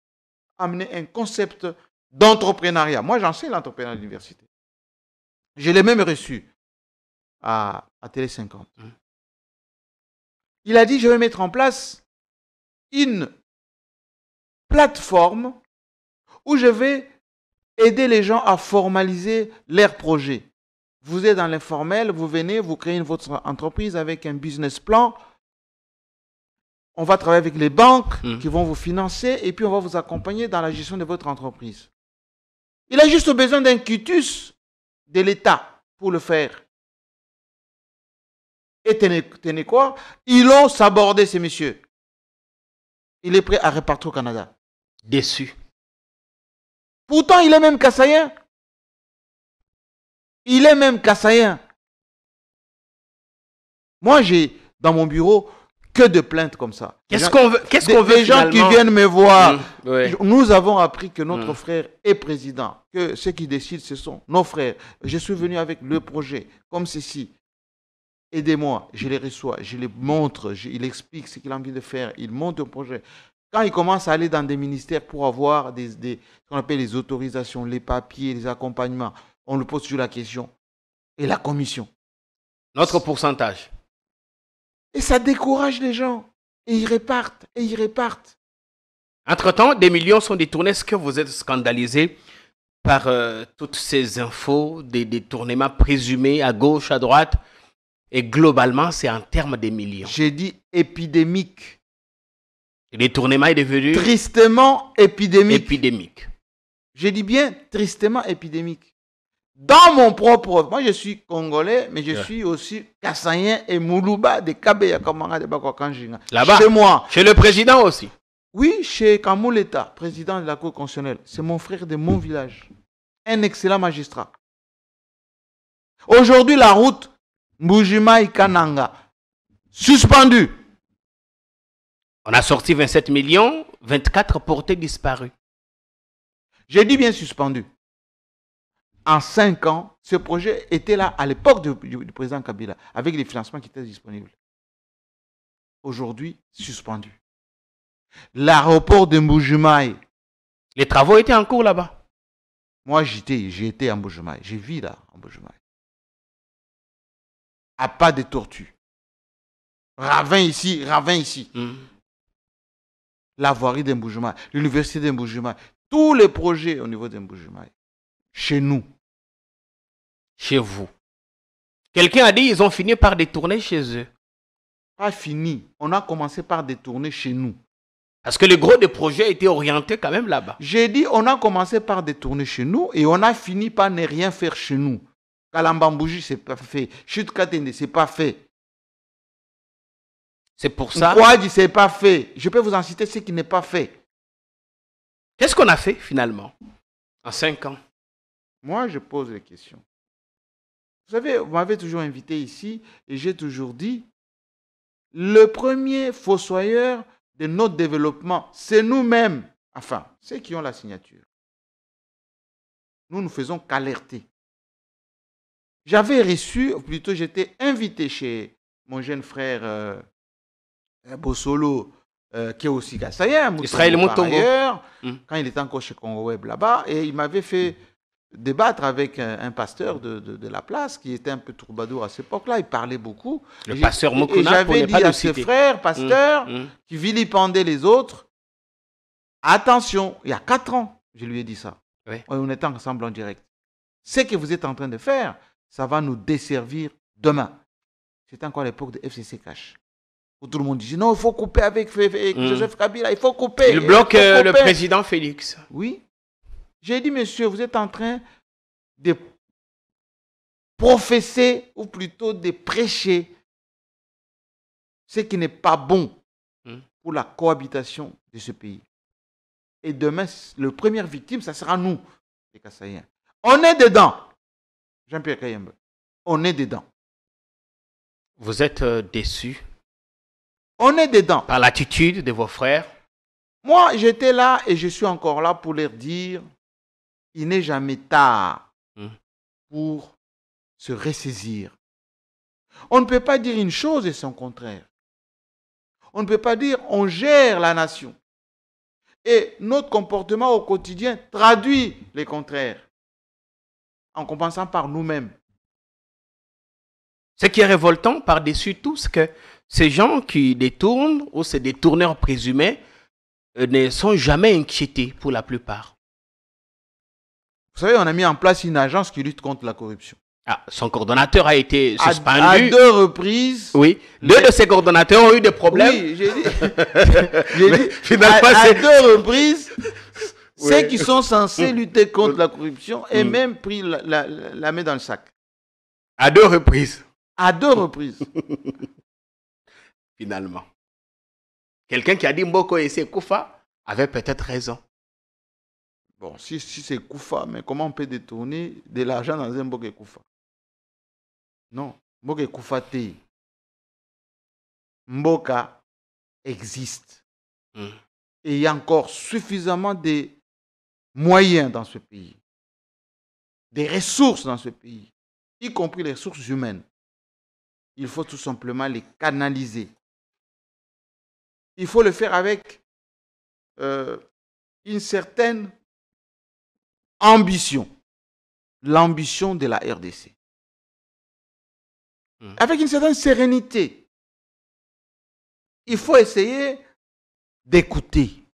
Speaker 2: amené un concept d'entrepreneuriat. Moi, j'enseigne l'entrepreneuriat à l'université. Je l'ai même reçu à Télé 50. Il a dit, je vais mettre en place une plateforme où je vais aider les gens à formaliser leurs projets. Vous êtes dans l'informel, vous venez, vous créez votre entreprise avec un business plan. On va travailler avec les banques qui vont vous financer et puis on va vous accompagner dans la gestion de votre entreprise. Il a juste besoin d'un quitus de l'État pour le faire. Et tenez quoi? Ils ont sabordé ces messieurs. Il est prêt à repartir au Canada.
Speaker 1: Déçu.
Speaker 2: Pourtant, il est même kassaïen. Il est même kassaïen. Moi, j'ai dans mon bureau que de plaintes comme ça.
Speaker 1: Qu'est-ce qu'on veut
Speaker 2: des gens qui viennent me voir.
Speaker 1: Oui.
Speaker 2: Nous avons appris que notre frère est président, que ceux qui décident, ce sont nos frères. Je suis venu avec le projet, comme ceci. Aidez-moi, je les reçois, je les montre, il explique ce qu'il a envie de faire, il monte un projet. Quand il commence à aller dans des ministères pour avoir ce qu'on appelle les autorisations, les papiers, les accompagnements, on lui pose toujours la question. Et la commission?
Speaker 1: Notre pourcentage.
Speaker 2: Et ça décourage les gens. Et ils repartent, et ils repartent.
Speaker 1: Entre-temps, des millions sont détournés. Est-ce que vous êtes scandalisé par toutes ces infos, des détournements présumés à gauche, à droite? Et globalement, c'est en termes de millions.
Speaker 2: J'ai dit épidémique.
Speaker 1: Le détournement est devenu
Speaker 2: tristement épidémique. Je dis bien tristement épidémique. Dans mon propre... Moi, je suis congolais, mais je suis aussi kassaïen et moulouba de Kabeya Kamanga de Bakwakanjinga.
Speaker 1: Là-bas.
Speaker 2: Chez moi.
Speaker 1: Chez le président aussi.
Speaker 2: Oui, chez Kamouleta, président de la Cour constitutionnelle. C'est mon frère de mon village. Un excellent magistrat. Aujourd'hui, la route Mbujima-Kananga, suspendue.
Speaker 1: On a sorti 27 millions, 24 portés disparus.
Speaker 2: J'ai dit bien suspendu. En 5 ans, ce projet était là à l'époque du président Kabila, avec les financements qui étaient disponibles. Aujourd'hui, suspendu. L'aéroport de Mbujimaï.
Speaker 1: Les travaux étaient en cours là-bas.
Speaker 2: Moi, j'ai été à Mbujimaï. J'ai vu là, en Mbujimaï. À pas de tortue. Ravin ici, ravin ici. La voirie de Mbujimaï, l'université de Mbujimaï, tous les projets au niveau de Mbujimaï. Chez nous.
Speaker 1: Chez vous. Quelqu'un a dit qu'ils ont fini par détourner chez eux.
Speaker 2: Pas fini. On a commencé par détourner chez nous.
Speaker 1: Parce que le gros des projets était orienté quand même là-bas.
Speaker 2: J'ai dit, on a commencé par détourner chez nous et on a fini par ne rien faire chez nous. Kalambambouji, c'est pas fait. Chute Katende, c'est pas fait.
Speaker 1: C'est pour ça.
Speaker 2: Kouadji, c'est pas fait. Je peux vous en citer ce qui n'est pas fait.
Speaker 1: Qu'est-ce qu'on a fait finalement en 5 ans?
Speaker 2: Moi, je pose les questions. Vous savez, vous m'avez toujours invité ici et j'ai toujours dit, le premier fossoyeur de notre développement, c'est nous-mêmes. Enfin, ceux qui ont la signature. Nous ne faisons qu'alerter. J'avais reçu, ou plutôt j'étais invité chez mon jeune frère Bossolo, qui est aussi Kassayen,
Speaker 1: Israël Moutongo,
Speaker 2: quand il était encore chez Congo Web là-bas, et il m'avait fait débattre avec un pasteur de la place qui était un peu troubadour à cette époque-là. Il parlait beaucoup.
Speaker 1: Le pasteur Mokuna,
Speaker 2: et j'avais dit à ses frères, pasteurs, qui vilipendaient les autres, attention, il y a 4 ans, je lui ai dit ça.
Speaker 1: Oui.
Speaker 2: On était ensemble en direct. Ce que vous êtes en train de faire, ça va nous desservir demain. C'était encore l'époque de FCC Cash. Où tout le monde disait, non, il faut couper avec Joseph Kabila, il faut couper.
Speaker 1: Il bloque le président Félix.
Speaker 2: Oui. J'ai dit, monsieur, vous êtes en train de professer, ou plutôt de prêcher, ce qui n'est pas bon pour la cohabitation de ce pays. Et demain, le premier victime, ça sera nous, les Kassaïens. On est dedans. Jean-Pierre Kayembe, on est dedans.
Speaker 1: Vous êtes déçu
Speaker 2: On est dedans.
Speaker 1: par l'attitude de vos frères?
Speaker 2: Moi, j'étais là et je suis encore là pour leur dire, il n'est jamais tard pour se ressaisir. On ne peut pas dire une chose et son contraire. On ne peut pas dire on gère la nation. Et notre comportement au quotidien traduit les contraires. En compensant par nous-mêmes.
Speaker 1: Ce qui est révoltant par-dessus tout, c'est que ces gens qui détournent, ou ces détourneurs présumés, ne sont jamais inquiétés pour la plupart.
Speaker 2: Vous savez, on a mis en place une agence qui lutte contre la corruption.
Speaker 1: Ah, son coordonnateur a été suspendu.
Speaker 2: À 2 reprises.
Speaker 1: Oui, 2 de ses coordonnateurs ont eu des problèmes.
Speaker 2: Oui, j'ai dit,
Speaker 1: finalement,
Speaker 2: à 2 reprises, ceux qui sont censés lutter contre la corruption aient même pris la main dans le sac.
Speaker 1: À 2 reprises.
Speaker 2: À 2 reprises.
Speaker 1: Finalement. Quelqu'un qui a dit Mboko et c'est Koufa avait peut-être raison.
Speaker 2: Bon, si c'est Koufa, mais comment on peut détourner de l'argent dans un Mboko et Koufa? Non, Mboko et Koufa té. Mboka existe. Et il y a encore suffisamment de moyens dans ce pays. Des ressources dans ce pays, y compris les ressources humaines. Il faut tout simplement les canaliser. Il faut le faire avec une certaine ambition. L'ambition de la RDC. Avec une certaine sérénité. Il faut essayer d'écouter.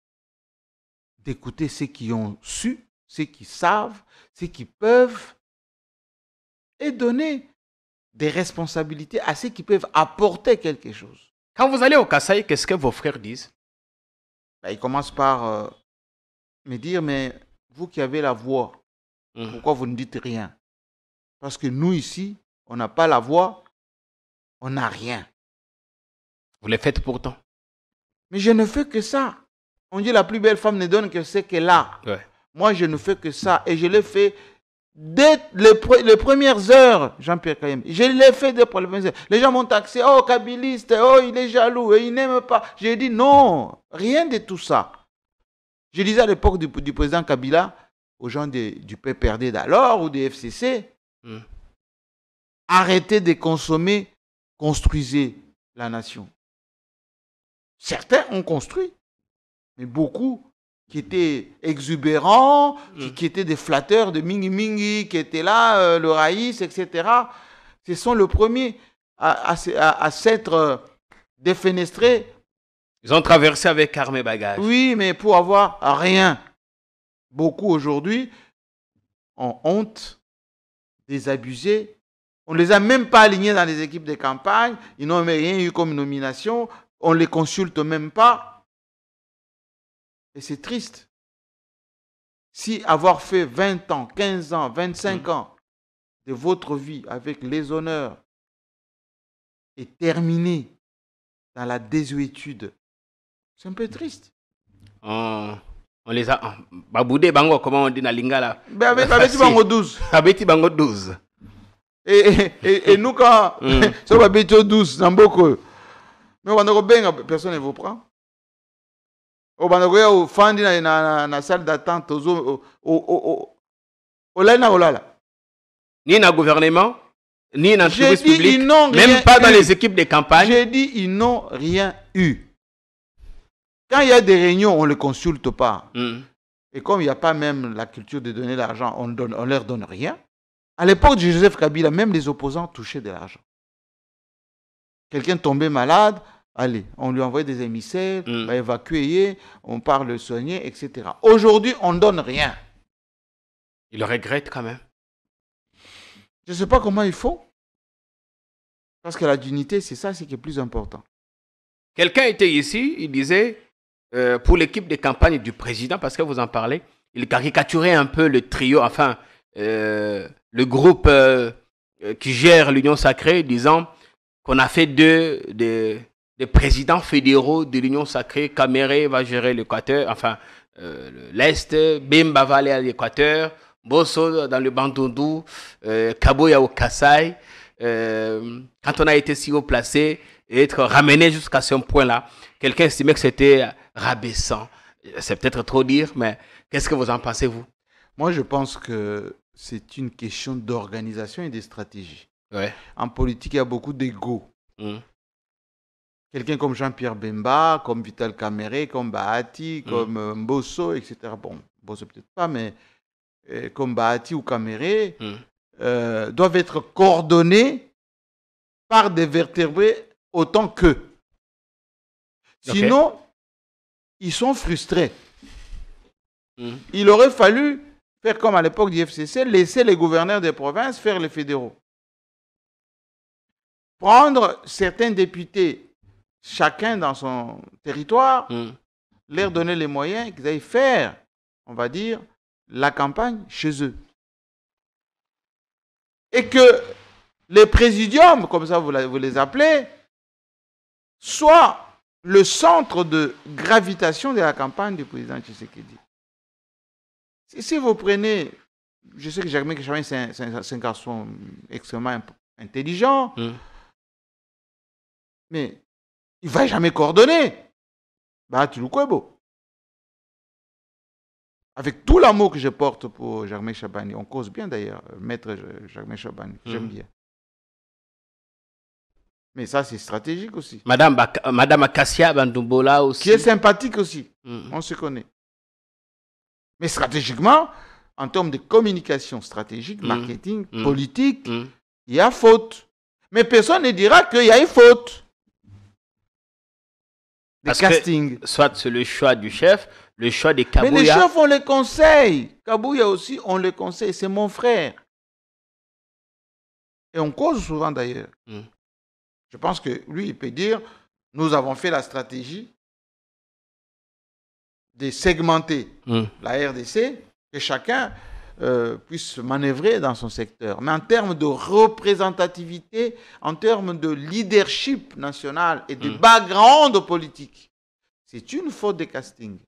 Speaker 2: D'écouter ceux qui ont su, ceux qui savent, ceux qui peuvent. Et donner des responsabilités à ceux qui peuvent apporter quelque chose.
Speaker 1: Quand vous allez au Kasaï, qu'est-ce que vos frères disent?
Speaker 2: Ils commencent par me dire, mais vous qui avez la voix, pourquoi vous ne dites rien? Parce que nous ici, on n'a pas la voix, on n'a rien.
Speaker 1: Vous les faites pourtant.
Speaker 2: Mais je ne fais que ça. On dit la plus belle femme ne donne que ce qu'elle a.
Speaker 1: Ouais.
Speaker 2: Moi, je ne fais que ça. Et je l'ai fait dès les premières heures, Jean-Pierre Kayem. Je l'ai fait dès les premières heures. Les gens m'ont taxé. Oh, kabiliste. Oh, il est jaloux. Et il n'aime pas. J'ai dit non. Rien de tout ça. Je disais à l'époque du président Kabila, aux gens du PPRD d'alors ou des FCC, arrêtez de consommer, construisez la nation. Certains ont construit, mais beaucoup qui étaient exubérants, qui étaient des flatteurs de Mingi Mingi, qui étaient là, le Raïs, etc. Ce sont les premiers à s'être défenestrés.
Speaker 1: Ils ont traversé avec armes et bagages.
Speaker 2: Oui, mais pour avoir rien. Beaucoup aujourd'hui ont honte, désabusés. On ne les a même pas alignés dans les équipes de campagne. Ils n'ont rien eu comme nomination. On ne les consulte même pas. Et c'est triste. Si avoir fait 20 ans, 15 ans, 25 ans de votre vie avec les honneurs est terminé dans la désuétude, c'est un peu triste.
Speaker 1: On les a... Baboudé bango, comment on dit dans Lingala?
Speaker 2: Babeti bango 12.
Speaker 1: Babeti bango 12.
Speaker 2: Et nous, quand... Ça va être 12, dans beaucoup. Mais personne ne vous prend. Au Bandagoya, au Fandi, dans la salle d'attente,
Speaker 1: Ni dans le gouvernement, ni dans l'entreprise publique,
Speaker 2: même
Speaker 1: pas dans les équipes de campagne.
Speaker 2: J'ai dit, ils n'ont rien eu. Quand il y a des réunions, on ne les consulte pas. Et comme il n'y a pas même la culture de donner l'argent, on ne leur donne rien. À l'époque de Joseph Kabila, même les opposants touchaient de l'argent. Quelqu'un tombait malade, allez, on lui envoyait des émissaires, on va évacuer, on part le soigner, etc. Aujourd'hui, on ne donne rien.
Speaker 1: Il le regrette quand même.
Speaker 2: Je ne sais pas comment il faut. Parce que la dignité, c'est ça, c'est qui est plus important.
Speaker 1: Quelqu'un était ici, il disait, pour l'équipe de campagne du président, parce que vous en parlez, il caricaturait un peu le trio, enfin, le groupe qui gère l'Union sacrée, disant qu'on a fait des présidents fédéraux de l'Union sacrée. Kamere va gérer l'Équateur, enfin, l'Est, Bemba va aller à l'Équateur, Bosso dans le Bandundu, Kaboya au Kassai. Quand on a été si haut placé et être ramené jusqu'à ce point-là, quelqu'un estimait que c'était rabaissant. C'est peut-être trop dire, mais qu'est-ce que vous en pensez, vous?
Speaker 2: Moi, je pense que c'est une question d'organisation et de stratégie.
Speaker 1: Ouais.
Speaker 2: En politique, il y a beaucoup d'ego. Quelqu'un comme Jean-Pierre Bemba, comme Vital Kamere, comme Bahati, comme Mbosso, etc. Bon, Mbosso peut-être pas, mais comme Bahati ou Kamere, doivent être coordonnés par des vertébrés autant qu'eux. Sinon, ils sont frustrés. Il aurait fallu faire comme à l'époque du FCC, laisser les gouverneurs des provinces faire les fédéraux. Prendre certains députés, chacun dans son territoire, leur donner les moyens qu'ils aillent faire, on va dire, la campagne chez eux. Et que les présidiums, comme ça vous les appelez, soient le centre de gravitation de la campagne du président Tshisekedi. Si vous prenez, je sais que Germain Kachabani, c'est un garçon extrêmement intelligent, mais il ne va jamais coordonner. Bahati Lukwebo. Avec tout l'amour que je porte pour Germain Kachabani, on cause bien d'ailleurs, maître Germain Kachabani, j'aime bien. Mais ça, c'est stratégique aussi.
Speaker 1: Madame Akassia Bandumbola aussi.
Speaker 2: Qui est sympathique aussi, on se connaît. Mais stratégiquement, en termes de communication stratégique, marketing, politique, il y a faute. Mais personne ne dira qu'il y a une faute. De casting.
Speaker 1: Soit c'est le choix du chef, le choix des Kabouya.
Speaker 2: Mais les chefs, on les conseille. Kabouya aussi, on les conseille. C'est mon frère. Et on cause souvent d'ailleurs. Je pense que lui, il peut dire, nous avons fait la stratégie de segmenter la RDC, que chacun puisse manœuvrer dans son secteur. Mais en termes de représentativité, en termes de leadership national et de background politique, c'est une faute de casting.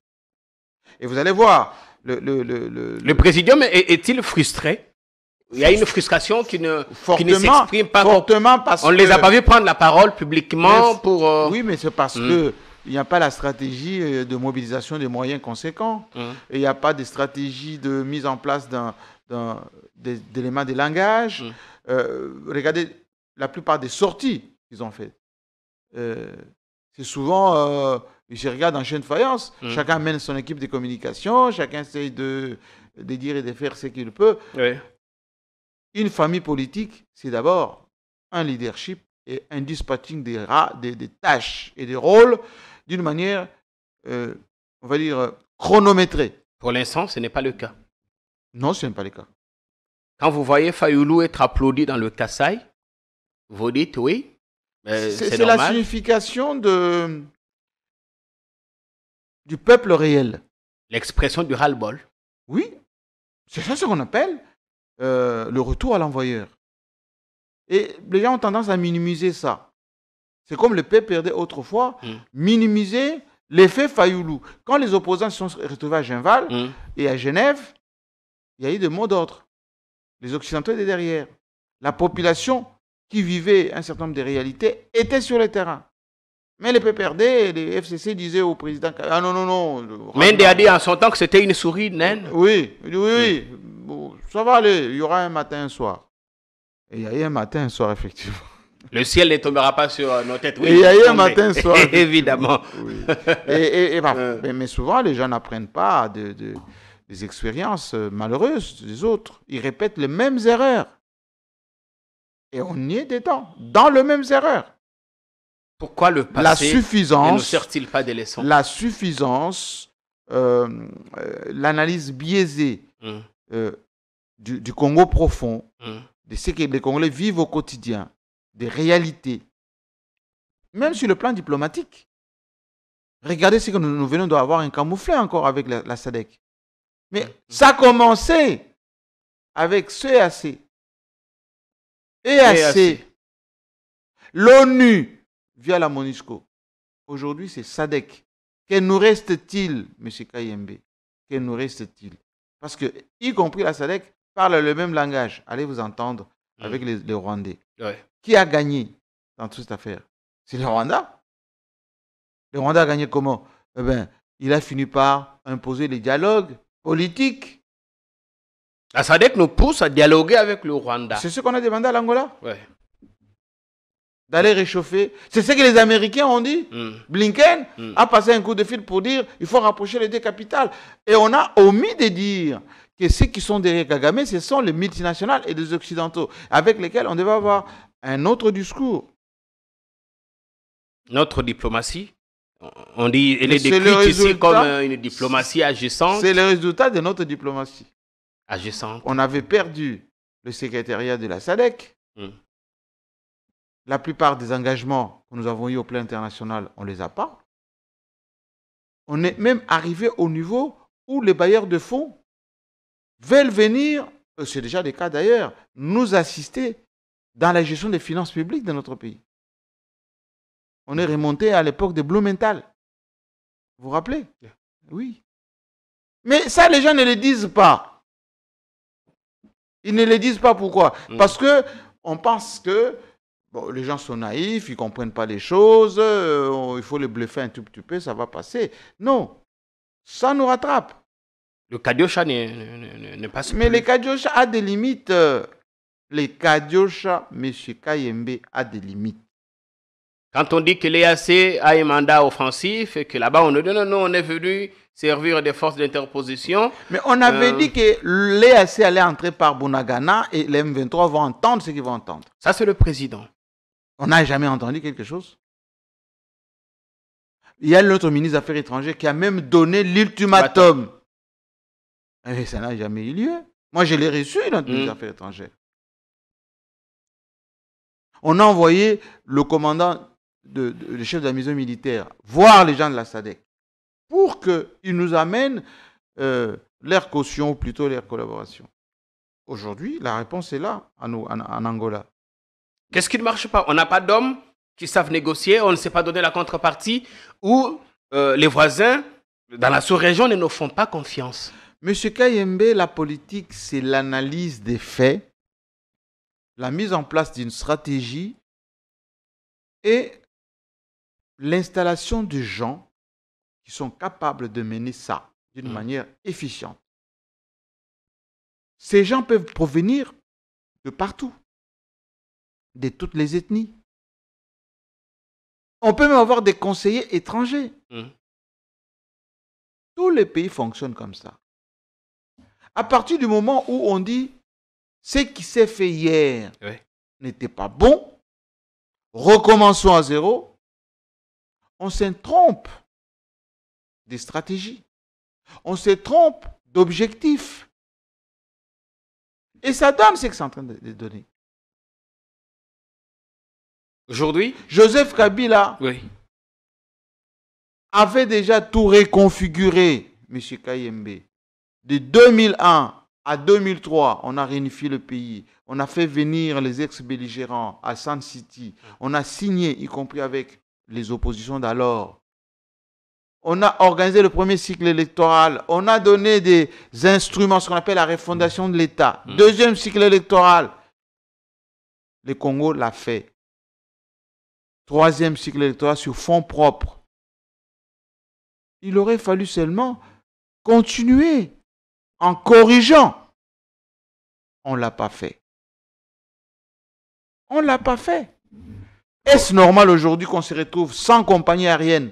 Speaker 2: Et vous allez voir,
Speaker 1: Le présidium est-il frustré? Il y a une frustration qui ne s'exprime pas.
Speaker 2: Fortement parce
Speaker 1: on ne les a pas vu prendre la parole publiquement pour...
Speaker 2: Oui, mais c'est parce que il n'y a pas la stratégie de mobilisation des moyens conséquents. Et il n'y a pas de stratégie de mise en place d'éléments de langage. Regardez la plupart des sorties qu'ils ont faites. C'est souvent, je regarde en chaîne de faïence, chacun mène son équipe de communication, chacun essaye de dire et de faire ce qu'il peut.
Speaker 1: Oui.
Speaker 2: Une famille politique, c'est d'abord un leadership et un dispatching des tâches et des rôles d'une manière, on va dire, chronométrée.
Speaker 1: Pour l'instant, ce n'est pas le cas.
Speaker 2: Non, ce n'est pas le cas.
Speaker 1: Quand vous voyez Fayoulou être applaudi dans le Kasaï, vous dites oui, c'est normal.
Speaker 2: La signification du peuple réel.
Speaker 1: L'expression du ras-le-bol.
Speaker 2: Oui, c'est ça ce qu'on appelle le retour à l'envoyeur. Et les gens ont tendance à minimiser ça. C'est comme le PPRD autrefois, minimiser l'effet Fayoulou. Quand les opposants se sont retrouvés à Genval et à Genève, il y a eu des mots d'ordre. Les Occidentaux étaient derrière. La population qui vivait un certain nombre de réalités était sur le terrain. Mais les PPRD et les FCC disaient au président, ah non, non, non.
Speaker 1: Mende a dit en son temps que c'était une souris naine.
Speaker 2: Oui, oui. Bon, ça va aller, il y aura un matin, un soir. Et il y a eu un matin, un soir, effectivement. Le
Speaker 1: ciel ne tombera pas sur nos têtes. Oui,
Speaker 2: et il y a eu un matin, un soir.
Speaker 1: Évidemment.
Speaker 2: Oui. Mais souvent, les gens n'apprennent pas des expériences malheureuses des autres. Ils répètent les mêmes erreurs. Et on y est dedans, dans les mêmes erreurs.
Speaker 1: Pourquoi le passé ne nous sert-il pas des leçons?
Speaker 2: La suffisance, l'analyse biaisée du Congo profond, de ce que les Congolais vivent au quotidien, des réalités, même sur le plan diplomatique. Regardez ce que nous venons d'avoir un camouflet encore avec la SADC. Mais ça a commencé avec CAC. EAC. L'ONU via la MONUSCO. Aujourd'hui, c'est SADC. Que nous reste-t-il, M. Kayembe? Que nous reste-t-il? Parce que, y compris la SADC, parle le même langage. Allez vous entendre avec les Rwandais.
Speaker 1: Ouais.
Speaker 2: Qui a gagné dans toute cette affaire? C'est le Rwanda. Le Rwanda a gagné comment? Eh bien, il a fini par imposer les dialogues politiques.
Speaker 1: La SADC nous pousse à dialoguer avec le Rwanda.
Speaker 2: C'est ce qu'on a demandé à l'Angola.
Speaker 1: Ouais.
Speaker 2: D'aller réchauffer. C'est ce que les Américains ont dit. Blinken a passé un coup de fil pour dire il faut rapprocher les deux capitales. Et on a omis de dire que ceux qui sont derrière Kagame, ce sont les multinationales et les Occidentaux, avec lesquels on devait avoir un autre discours.
Speaker 1: Notre diplomatie, on dit, elle est décrite ici comme une diplomatie agissante.
Speaker 2: C'est le résultat de notre diplomatie.
Speaker 1: Agissante.
Speaker 2: On avait perdu le secrétariat de la SADC. La plupart des engagements que nous avons eus au plan international, on ne les a pas. On est même arrivé au niveau où les bailleurs de fonds veulent venir, c'est déjà le cas d'ailleurs, nous assister dans la gestion des finances publiques de notre pays. On est remonté à l'époque de Blumenthal. Vous vous rappelez? Oui. Mais ça, les gens ne le disent pas. Ils ne le disent pas pourquoi? Parce qu'on pense que bon, les gens sont naïfs, ils ne comprennent pas les choses, il faut les bluffer un tout petit peu, ça va passer. Non, ça nous rattrape.
Speaker 1: Le Kadiocha ne passe pas.
Speaker 2: Mais le Kadiocha a des limites. Le Kadiocha, M. Kayembe, a des limites.
Speaker 1: Quand on dit que l'EAC a un mandat offensif et que là-bas on nous dit non, on est venu servir des forces d'interposition.
Speaker 2: Mais on avait dit que l'EAC allait entrer par Bunagana et les M23 vont entendre ce qu'ils vont entendre.
Speaker 1: Ça, c'est le président. On
Speaker 2: n'a jamais entendu quelque chose. Il y a notre ministre des Affaires étrangères qui a même donné l'ultimatum. Et ça n'a jamais eu lieu. Moi, je l'ai reçu, notre ministre des Affaires étrangères. On a envoyé le commandant, le chef de la maison militaire, voir les gens de la SADC pour qu'ils nous amènent leur caution, ou plutôt leur collaboration. Aujourd'hui, la réponse est là, en Angola.
Speaker 1: Qu'est-ce qui ne marche pas? On n'a pas d'hommes qui savent négocier, on ne sait pas donner la contrepartie, ou les voisins dans la sous-région ne nous font pas confiance.
Speaker 2: Monsieur Kayembe, la politique, c'est l'analyse des faits, la mise en place d'une stratégie et l'installation de gens qui sont capables de mener ça d'une manière efficiente. Ces gens peuvent provenir de partout, de toutes les ethnies. On peut même avoir des conseillers étrangers. Tous les pays fonctionnent comme ça. À partir du moment où on dit ce qui s'est fait hier n'était pas bon, recommençons à zéro, on se trompe des stratégies. On se trompe d'objectifs. Et ça donne ce que c'est en train de donner.
Speaker 1: Aujourd'hui,
Speaker 2: Joseph Kabila avait déjà tout réconfiguré, M. Kayembe. De 2001 à 2003, on a réunifié le pays. On a fait venir les ex-belligérants à Sun City. On a signé, y compris avec les oppositions d'alors. On a organisé le premier cycle électoral. On a donné des instruments, ce qu'on appelle la refondation de l'État. Deuxième cycle électoral. Le Congo l'a fait. Troisième cycle électoral sur fonds propres. Il aurait fallu seulement continuer en corrigeant. On ne l'a pas fait. On ne l'a pas fait. Est-ce normal aujourd'hui qu'on se retrouve sans compagnie aérienne?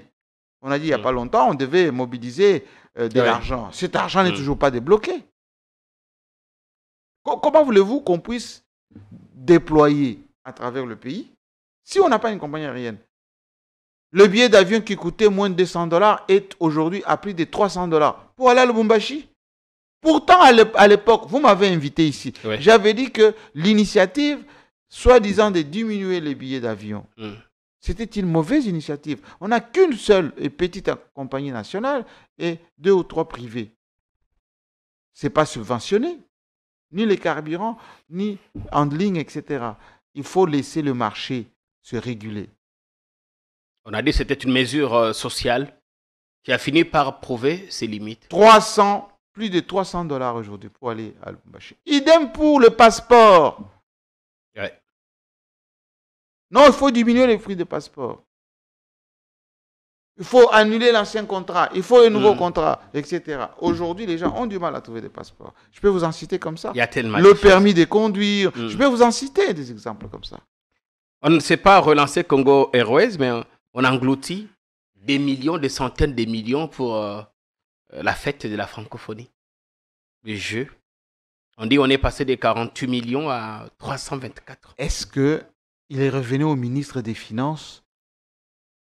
Speaker 2: On a dit il n'y a pas longtemps, on devait mobiliser de l'argent. Cet argent n'est toujours pas débloqué. Comment voulez-vous qu'on puisse déployer à travers le pays si on n'a pas une compagnie aérienne? Le billet d'avion qui coûtait moins de $200 est aujourd'hui à plus de $300 pour aller à Lubumbashi. Pourtant, à l'époque, vous m'avez invité ici. J'avais dit que l'initiative, soi-disant de diminuer les billets d'avion, c'était une mauvaise initiative. On n'a qu'une seule et petite compagnie nationale et 2 ou 3 privés. Ce n'est pas subventionné. Ni les carburants, ni handling, etc. Il faut laisser le marché se réguler.
Speaker 1: On a dit que c'était une mesure sociale qui a fini par prouver ses limites.
Speaker 2: Plus de $300 aujourd'hui pour aller à Lubumbashi. Idem pour le passeport. Non, il faut diminuer les prix de passeport. Il faut annuler l'ancien contrat. Il faut un nouveau contrat, etc. Aujourd'hui, les gens ont du mal à trouver des passeports. Je peux vous en citer comme ça.
Speaker 1: Il y a tellement
Speaker 2: le permis de conduire. Je peux vous en citer des exemples comme ça.
Speaker 1: On ne sait pas relancer Congo Airways, mais on engloutit des millions, des centaines de millions pour la fête de la francophonie. Les jeux. On dit qu'on est passé de 48 millions à 324.
Speaker 2: Est-ce qu'il est revenu au ministre des Finances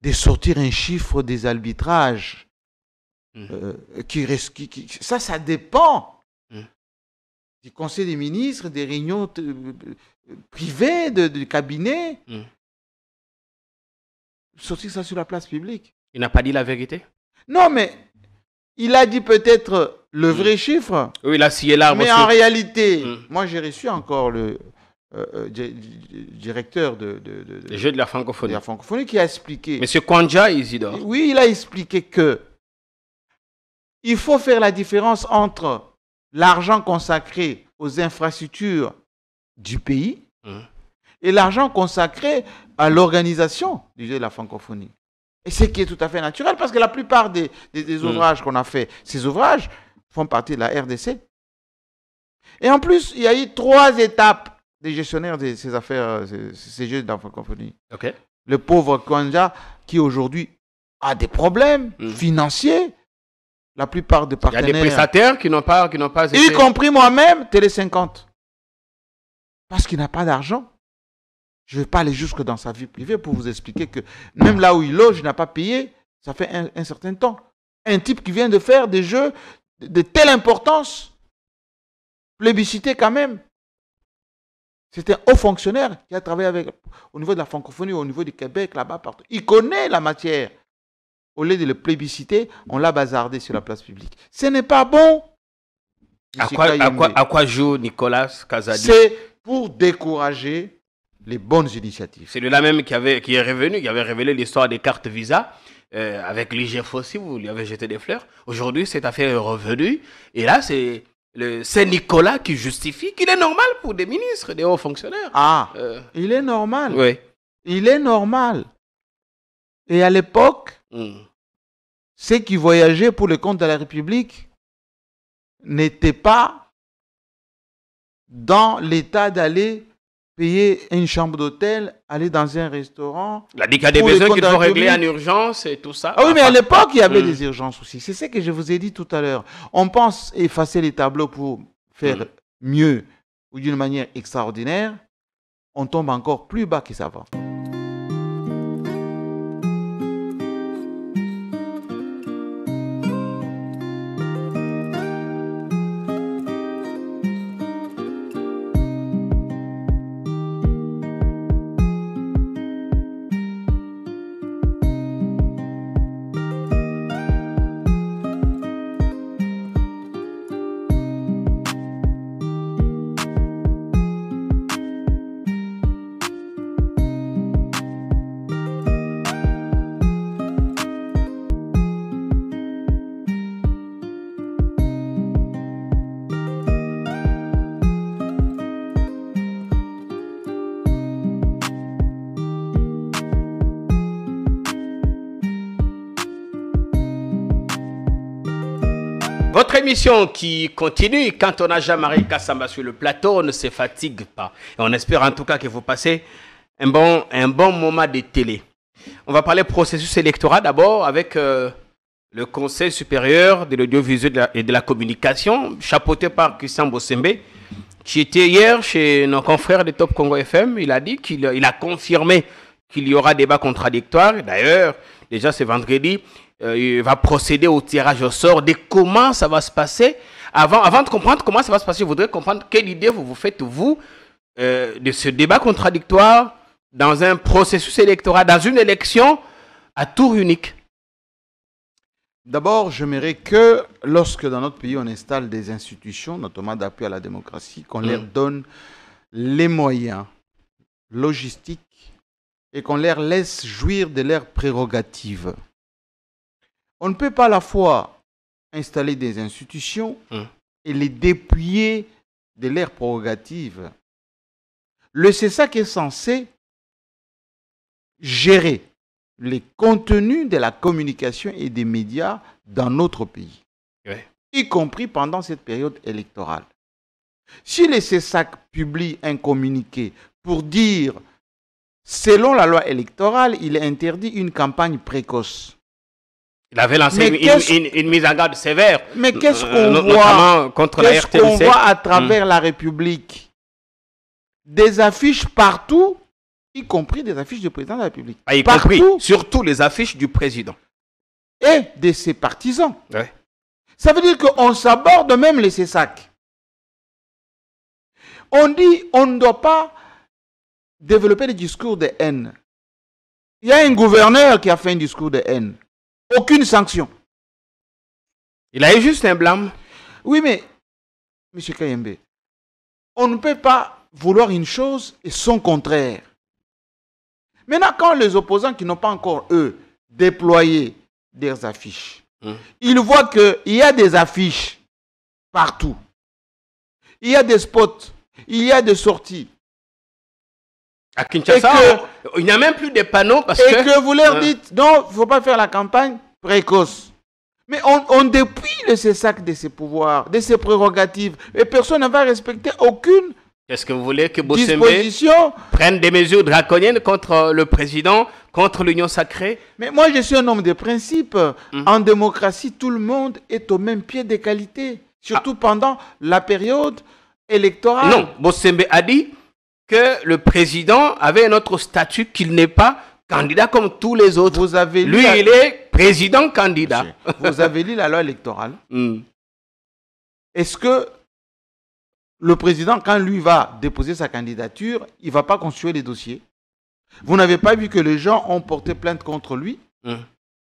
Speaker 2: de sortir un chiffre des arbitrages ça dépend du Conseil des ministres, des réunions privées, du cabinet. Sortir ça sur la place publique.
Speaker 1: Il n'a pas dit la vérité?
Speaker 2: Non, mais il a dit peut-être le vrai chiffre.
Speaker 1: Oui, il a scié l'arbre.
Speaker 2: Mais en réalité, moi j'ai reçu encore le directeur
Speaker 1: des Jeux de la francophonie.
Speaker 2: Qui a expliqué.
Speaker 1: Monsieur Kwanja Isidore.
Speaker 2: Oui, il a expliqué que il faut faire la différence entre l'argent consacré aux infrastructures du pays et l'argent consacré à l'organisation du Jeu de la francophonie. Et ce qui est tout à fait naturel, parce que la plupart des ouvrages qu'on a fait, ces ouvrages font partie de la RDC. Et en plus, il y a eu 3 étapes des gestionnaires de ces affaires, ces Jeux de la francophonie. Le pauvre Kwanja, qui aujourd'hui a des problèmes financiers, la plupart des partenaires...
Speaker 1: Il y a des prestataires qui n'ont pas été...
Speaker 2: Y compris moi-même, Télé 50. Parce qu'il n'a pas d'argent. Je ne vais pas aller jusque dans sa vie privée pour vous expliquer que même là où il loge, il n'a pas payé, ça fait un certain temps. Un type qui vient de faire des jeux de telle importance, plébiscité quand même. C'est un haut fonctionnaire qui a travaillé au niveau de la francophonie, au niveau du Québec, là-bas, partout. Il connaît la matière. Au lieu de le plébisciter, on l'a bazardé sur la place publique. Ce n'est pas bon.
Speaker 1: À quoi joue Nicolas Kazadi?
Speaker 2: C'est pour décourager les bonnes initiatives.
Speaker 1: C'est lui-là même qui est revenu, qui avait révélé l'histoire des cartes Visa. avec l'IGF aussi, vous lui avez jeté des fleurs. Aujourd'hui, cette affaire est revenue. Et là, c'est Saint-Nicolas qui justifie qu'il est normal pour des ministres, des hauts fonctionnaires.
Speaker 2: Ah, il est normal.
Speaker 1: Oui.
Speaker 2: Il est normal. Et à l'époque, ceux qui voyageaient pour le compte de la République n'étaient pas dans l'état d'aller payer une chambre d'hôtel, aller dans un restaurant.
Speaker 1: Il a dit qu'il y a des besoins qu'il faut régler en urgence et tout ça.
Speaker 2: Ah oui, mais à l'époque, il y avait des urgences aussi. C'est ce que je vous ai dit tout à l'heure. On pense effacer les tableaux pour faire mieux ou d'une manière extraordinaire. On tombe encore plus bas que ça va.
Speaker 1: Votre émission qui continue, quand on a Jean-Marie Kassamba sur le plateau, on ne se fatigue pas. Et on espère en tout cas que vous passez un bon moment de télé. On va parler processus électoral d'abord avec le Conseil supérieur de l'audiovisuel et de la communication, chapeauté par Christian Bossembe, qui était hier chez nos confrères de Top Congo FM. Il a dit qu'il a confirmé qu'il y aura débat contradictoire. D'ailleurs, déjà ce vendredi, il va procéder au tirage au sort de comment ça va se passer. Avant de comprendre comment ça va se passer, je voudrais comprendre quelle idée vous faites, vous, de ce débat contradictoire dans un processus électoral, dans une élection à tour unique.
Speaker 2: D'abord, j'aimerais que lorsque dans notre pays on installe des institutions, notamment d'appui à la démocratie, qu'on leur donne les moyens logistiques et qu'on leur laisse jouir de leurs prérogatives. On ne peut pas à la fois installer des institutions et les dépouiller de leurs prérogatives. Le CESAC est censé gérer les contenus de la communication et des médias dans notre pays, y compris pendant cette période électorale. Si le CESAC publie un communiqué pour dire, selon la loi électorale, il est interdit une campagne précoce.
Speaker 1: Il avait lancé une mise en garde sévère.
Speaker 2: Mais qu'est-ce qu'on voit,
Speaker 1: contre la RTNC
Speaker 2: à travers la République? Des affiches partout, y compris des affiches du président de la République.
Speaker 1: Ah, y compris, surtout les affiches du président.
Speaker 2: Et de ses partisans.
Speaker 1: Ouais.
Speaker 2: Ça veut dire qu'on s'aborde même les CESAC. On dit on ne doit pas développer des discours de haine. Il y a un gouverneur qui a fait un discours de haine. Aucune sanction.
Speaker 1: Il a eu juste un blâme.
Speaker 2: Oui, mais, M. Kayembe, on ne peut pas vouloir une chose et son contraire. Maintenant, quand les opposants qui n'ont pas encore, eux, déployé des affiches, ils voient qu'il y a des affiches partout. Il y a des spots, il y a des sorties.
Speaker 1: À Kinshasa, il n'y a même plus de panneaux parce
Speaker 2: que vous leur dites, non, il ne faut pas faire la campagne précoce. Mais on dépouille le CESAC de ses pouvoirs, de ses prérogatives. Et personne ne va respecter aucune
Speaker 1: Est-ce que vous voulez que Bossembe prenne des mesures draconiennes contre le président, contre l'Union sacrée?
Speaker 2: Mais moi, je suis un homme de principe. En démocratie, tout le monde est au même pied d'égalité. Surtout pendant la période électorale.
Speaker 1: Non, Bossembe a dit que le président avait un autre statut, qu'il n'est pas candidat comme tous les autres.
Speaker 2: Vous avez
Speaker 1: lui, il est président candidat.
Speaker 2: Vous avez lu la loi électorale. Est-ce que le président, quand lui va déposer sa candidature, il ne va pas constituer les dossiers? Vous n'avez pas vu que les gens ont porté plainte contre lui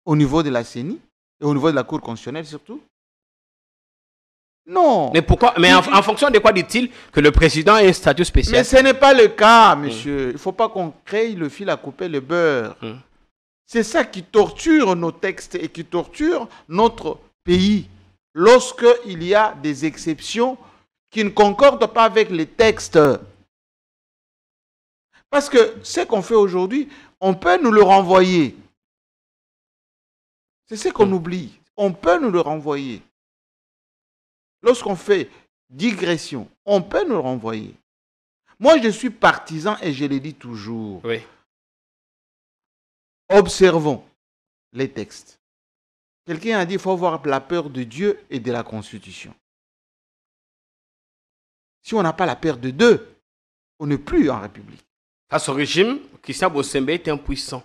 Speaker 2: au niveau de la CENI et au niveau de la Cour constitutionnelle surtout? Non.
Speaker 1: Mais pourquoi? Mais en fonction de quoi dit-il que le président a un statut spécial?
Speaker 2: Mais ce n'est pas le cas, monsieur. Il ne faut pas qu'on crée le fil à couper le beurre. C'est ça qui torture nos textes et qui torture notre pays. Lorsqu'il y a des exceptions qui ne concordent pas avec les textes. Parce que ce qu'on fait aujourd'hui, on peut nous le renvoyer. C'est ce qu'on oublie. On peut nous le renvoyer. Lorsqu'on fait digression, on peut nous le renvoyer. Moi, je suis partisan et je le dis toujours.
Speaker 1: Oui.
Speaker 2: Observons les textes. Quelqu'un a dit qu'il faut avoir la peur de Dieu et de la Constitution. Si on n'a pas la peur de deux, on n'est plus en République.
Speaker 1: Face au régime, Christian Bossembe est impuissant.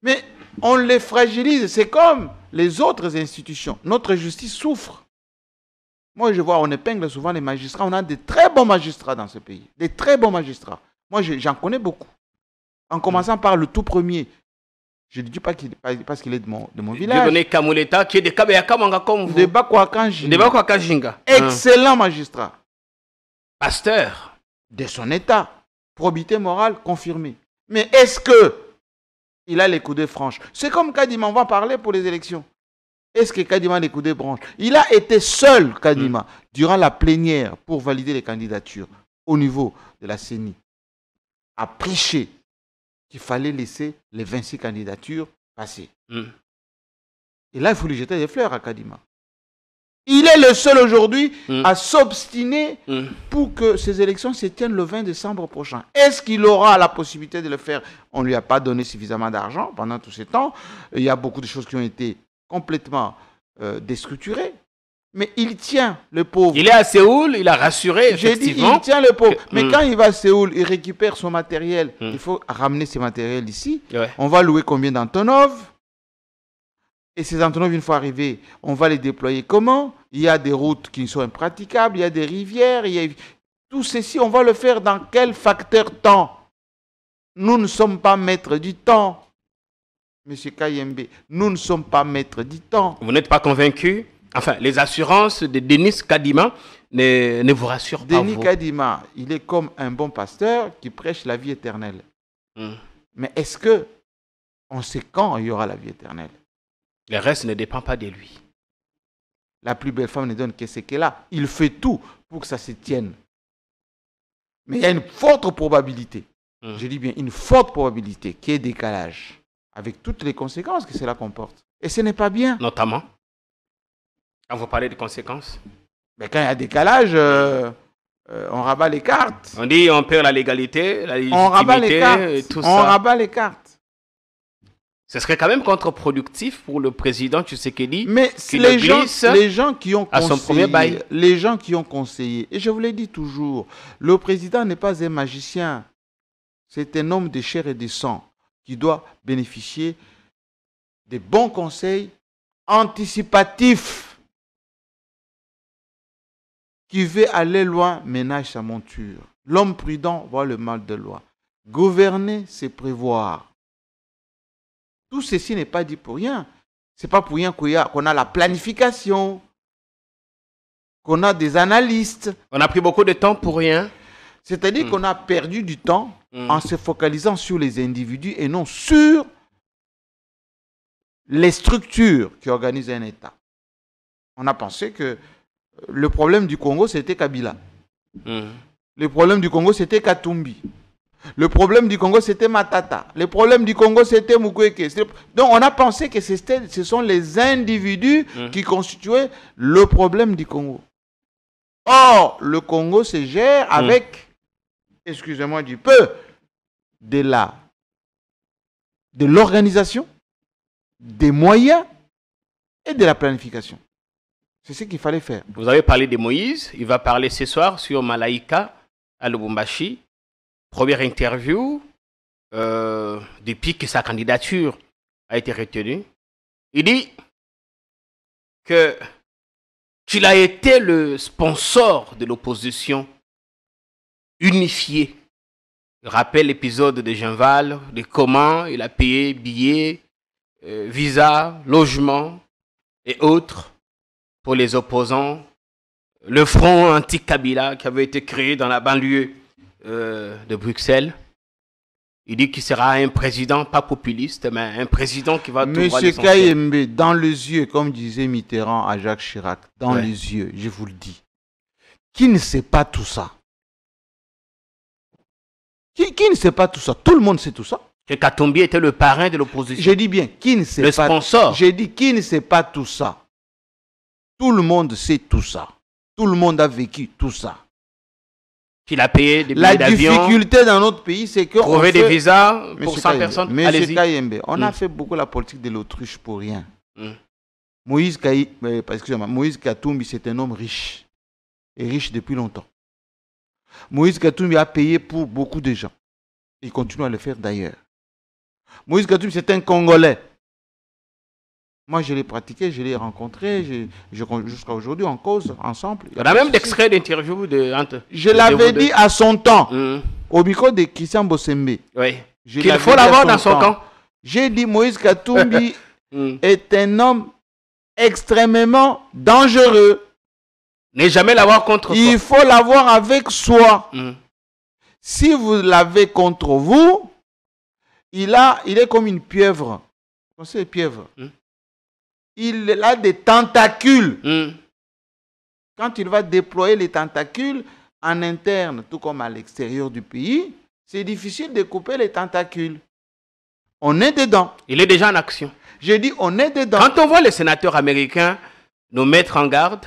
Speaker 2: Mais on les fragilise. C'est comme les autres institutions. Notre justice souffre. Moi, je vois, on épingle souvent les magistrats. On a de très bons magistrats dans ce pays. Des très bons magistrats. Moi, j'en connais beaucoup. En commençant par le tout premier. Je ne dis pas parce qu'il est de mon village.
Speaker 1: Dieudonné Kamuleta, qui est de Kabeyakamanga comme vous.
Speaker 2: De Bakwakanjinga.
Speaker 1: De Bakwakanjinga.
Speaker 2: Excellent magistrat.
Speaker 1: Pasteur.
Speaker 2: De son état. Probité morale confirmée. Mais est-ce que il a les coudées franches? C'est comme Kadima, on va parler pour les élections. Est-ce que Kadima a les coudées franches? Il a été seul, Kadima, durant la plénière pour valider les candidatures au niveau de la CENI, à prêcher qu'il fallait laisser les 26 candidatures passer. Et là, il faut lui jeter des fleurs à Kadima. Il est le seul aujourd'hui à s'obstiner pour que ces élections se tiennent le 20 décembre prochain. Est-ce qu'il aura la possibilité de le faire? On ne lui a pas donné suffisamment d'argent pendant tous ces temps. Il y a beaucoup de choses qui ont été complètement déstructurées. Mais il tient le pauvre.
Speaker 1: Il est à Séoul, il a rassuré, effectivement.
Speaker 2: Il tient le pauvre. Mais quand il va à Séoul, il récupère son matériel. Il faut ramener ses matériels ici. Ouais. On va louer combien d'Antonov? Et ces Antonov, une fois arrivés, on va les déployer comment? Il y a des routes qui sont impraticables, il y a des rivières, tout ceci, on va le faire dans quel facteur temps? Nous ne sommes pas maîtres du temps. Monsieur Kayembe, nous ne sommes pas maîtres du temps.
Speaker 1: Vous n'êtes pas convaincu? Enfin, les assurances de Denis Kadima ne vous rassurent pas,
Speaker 2: Denis Kadima, il est comme un bon pasteur qui prêche la vie éternelle. Mais est-ce que on sait quand il y aura la vie éternelle?
Speaker 1: Le reste ne dépend pas de lui.
Speaker 2: La plus belle femme ne donne que ce qu'elle a. Il fait tout pour que ça se tienne. Mais il y a une forte probabilité, je dis bien une forte probabilité, qu'il y ait décalage, avec toutes les conséquences que cela comporte. Et ce n'est pas bien.
Speaker 1: Notamment, quand vous parlez de conséquences?
Speaker 2: Mais quand il y a décalage, on rabat les cartes.
Speaker 1: On dit on perd la légalité, la légitimité,
Speaker 2: on rabat les cartes.
Speaker 1: Et tout ça.
Speaker 2: On rabat les cartes.
Speaker 1: Ce serait quand même contre-productif pour le président Tshisekedi.
Speaker 2: Mais les gens qui ont conseillé,
Speaker 1: son premier bail.
Speaker 2: Les gens qui ont conseillé, et je vous l'ai dit toujours, le président n'est pas un magicien. C'est un homme de chair et de sang qui doit bénéficier des bons conseils anticipatifs. Qui veut aller loin ménage sa monture. L'homme prudent voit le mal de loi. Gouverner, c'est prévoir. Tout ceci n'est pas dit pour rien. Ce n'est pas pour rien qu'on a la planification, qu'on a des analystes.
Speaker 1: On a pris beaucoup de temps pour rien.
Speaker 2: C'est-à-dire qu'on a perdu du temps en se focalisant sur les individus et non sur les structures qui organisent un État. On a pensé que le problème du Congo, c'était Kabila. Le problème du Congo, c'était Katumbi. Le problème du Congo, c'était Matata. Le problème du Congo, c'était Mukwege. Donc, on a pensé que ce sont les individus qui constituaient le problème du Congo. Or, le Congo se gère avec, excusez-moi du peu, de l'organisation, des moyens et de la planification. C'est ce qu'il fallait faire.
Speaker 1: Vous avez parlé de Moïse. Il va parler ce soir sur Malaika à Lubumbashi. Première interview depuis que sa candidature a été retenue. Il dit qu'il a été le sponsor de l'opposition unifiée. Il rappelle l'épisode de Genval, de comment il a payé billets, visa, logement et autres pour les opposants. Le front anti-Kabila qui avait été créé dans la banlieue de Bruxelles. Il dit qu'il sera un président, pas populiste, mais un président qui va tout droit
Speaker 2: Monsieur
Speaker 1: l'essentiel.
Speaker 2: Kayembe, dans les yeux, comme disait Mitterrand à Jacques Chirac, dans
Speaker 1: Ouais.
Speaker 2: les yeux, je vous le dis, qui ne sait pas tout ça? Qui ne sait pas tout ça? Tout le monde sait tout ça.
Speaker 1: Que Katumbi était le parrain de l'opposition.
Speaker 2: Je dis bien, qui ne sait
Speaker 1: Le
Speaker 2: pas.
Speaker 1: sponsor.
Speaker 2: J'ai dit, qui ne sait pas tout ça? Tout le monde sait tout ça. Tout le monde a vécu tout ça.
Speaker 1: Qu'il a payé des
Speaker 2: La
Speaker 1: billets d'avion,
Speaker 2: difficulté dans notre pays, c'est que
Speaker 1: trouver des visas pour 100 personnes.
Speaker 2: Monsieur
Speaker 1: Allez-y.
Speaker 2: Kayembe, on a
Speaker 1: Mm.
Speaker 2: fait beaucoup la politique de l'autruche pour rien.
Speaker 1: Mm.
Speaker 2: Moïse Katumbi, c'est un homme riche. Et riche depuis longtemps. Moïse Katumbi a payé pour beaucoup de gens. Il continue à le faire d'ailleurs. Moïse Katumbi, c'est un Congolais. Moi, je l'ai pratiqué, je l'ai rencontré, jusqu'à aujourd'hui, on cause ensemble.
Speaker 1: On a même d'extraits d'interviews de entre.
Speaker 2: Je l'avais dit à son temps,
Speaker 1: Mm.
Speaker 2: au micro de Christian Bossembe.
Speaker 1: Oui.
Speaker 2: Je
Speaker 1: Qu'il
Speaker 2: l'avais
Speaker 1: faut
Speaker 2: dit à
Speaker 1: l'avoir dans son
Speaker 2: temps.
Speaker 1: camp.
Speaker 2: J'ai dit Moïse Katumbi
Speaker 1: Mm.
Speaker 2: est un homme extrêmement dangereux.
Speaker 1: Ne jamais l'avoir contre
Speaker 2: Il
Speaker 1: soi.
Speaker 2: faut l'avoir avec soi.
Speaker 1: Mm.
Speaker 2: Si vous l'avez contre vous, il est comme une pieuvre. Vous savez, pieuvre.
Speaker 1: Mm.
Speaker 2: Il a des tentacules.
Speaker 1: Mm.
Speaker 2: Quand il va déployer les tentacules en interne, tout comme à l'extérieur du pays, c'est difficile de couper les tentacules. On est dedans.
Speaker 1: Il est déjà en action.
Speaker 2: J'ai dit, on est dedans.
Speaker 1: Quand on voit les sénateurs américains nous mettre en garde,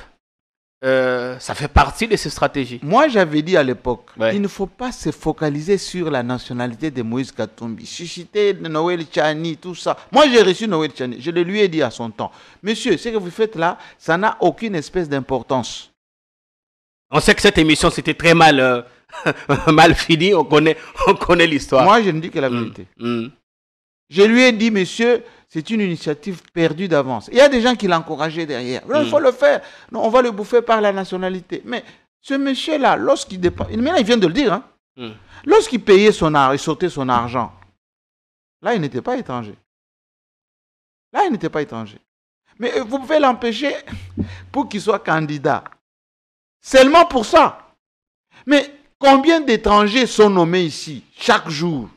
Speaker 1: ça fait partie de ces stratégies.
Speaker 2: Moi, j'avais dit à l'époque,
Speaker 1: Ouais.
Speaker 2: il ne faut pas se focaliser sur la nationalité de Moïse Katumbi. Susciter Noël Tchani, tout ça. Moi, j'ai reçu Noël Tchani. Je le lui ai dit à son temps. Monsieur, ce que vous faites là, ça n'a aucune espèce d'importance.
Speaker 1: On sait que cette émission, c'était très mal, mal fini. On connaît l'histoire.
Speaker 2: Moi, je ne dis que la vérité.
Speaker 1: Mm.
Speaker 2: Je lui ai dit, monsieur, c'est une initiative perdue d'avance. Il y a des gens qui l'encourageaient derrière. Non, il faut le faire. Non, on va le bouffer par la nationalité. Mais ce monsieur-là, lorsqu'il dépense, maintenant il vient de le dire, hein,
Speaker 1: Mm.
Speaker 2: lorsqu'il payait son argent, il sortait son argent, là, il n'était pas étranger. Là, il n'était pas étranger. Mais vous pouvez l'empêcher pour qu'il soit candidat. Seulement pour ça. Mais combien d'étrangers sont nommés ici chaque jour?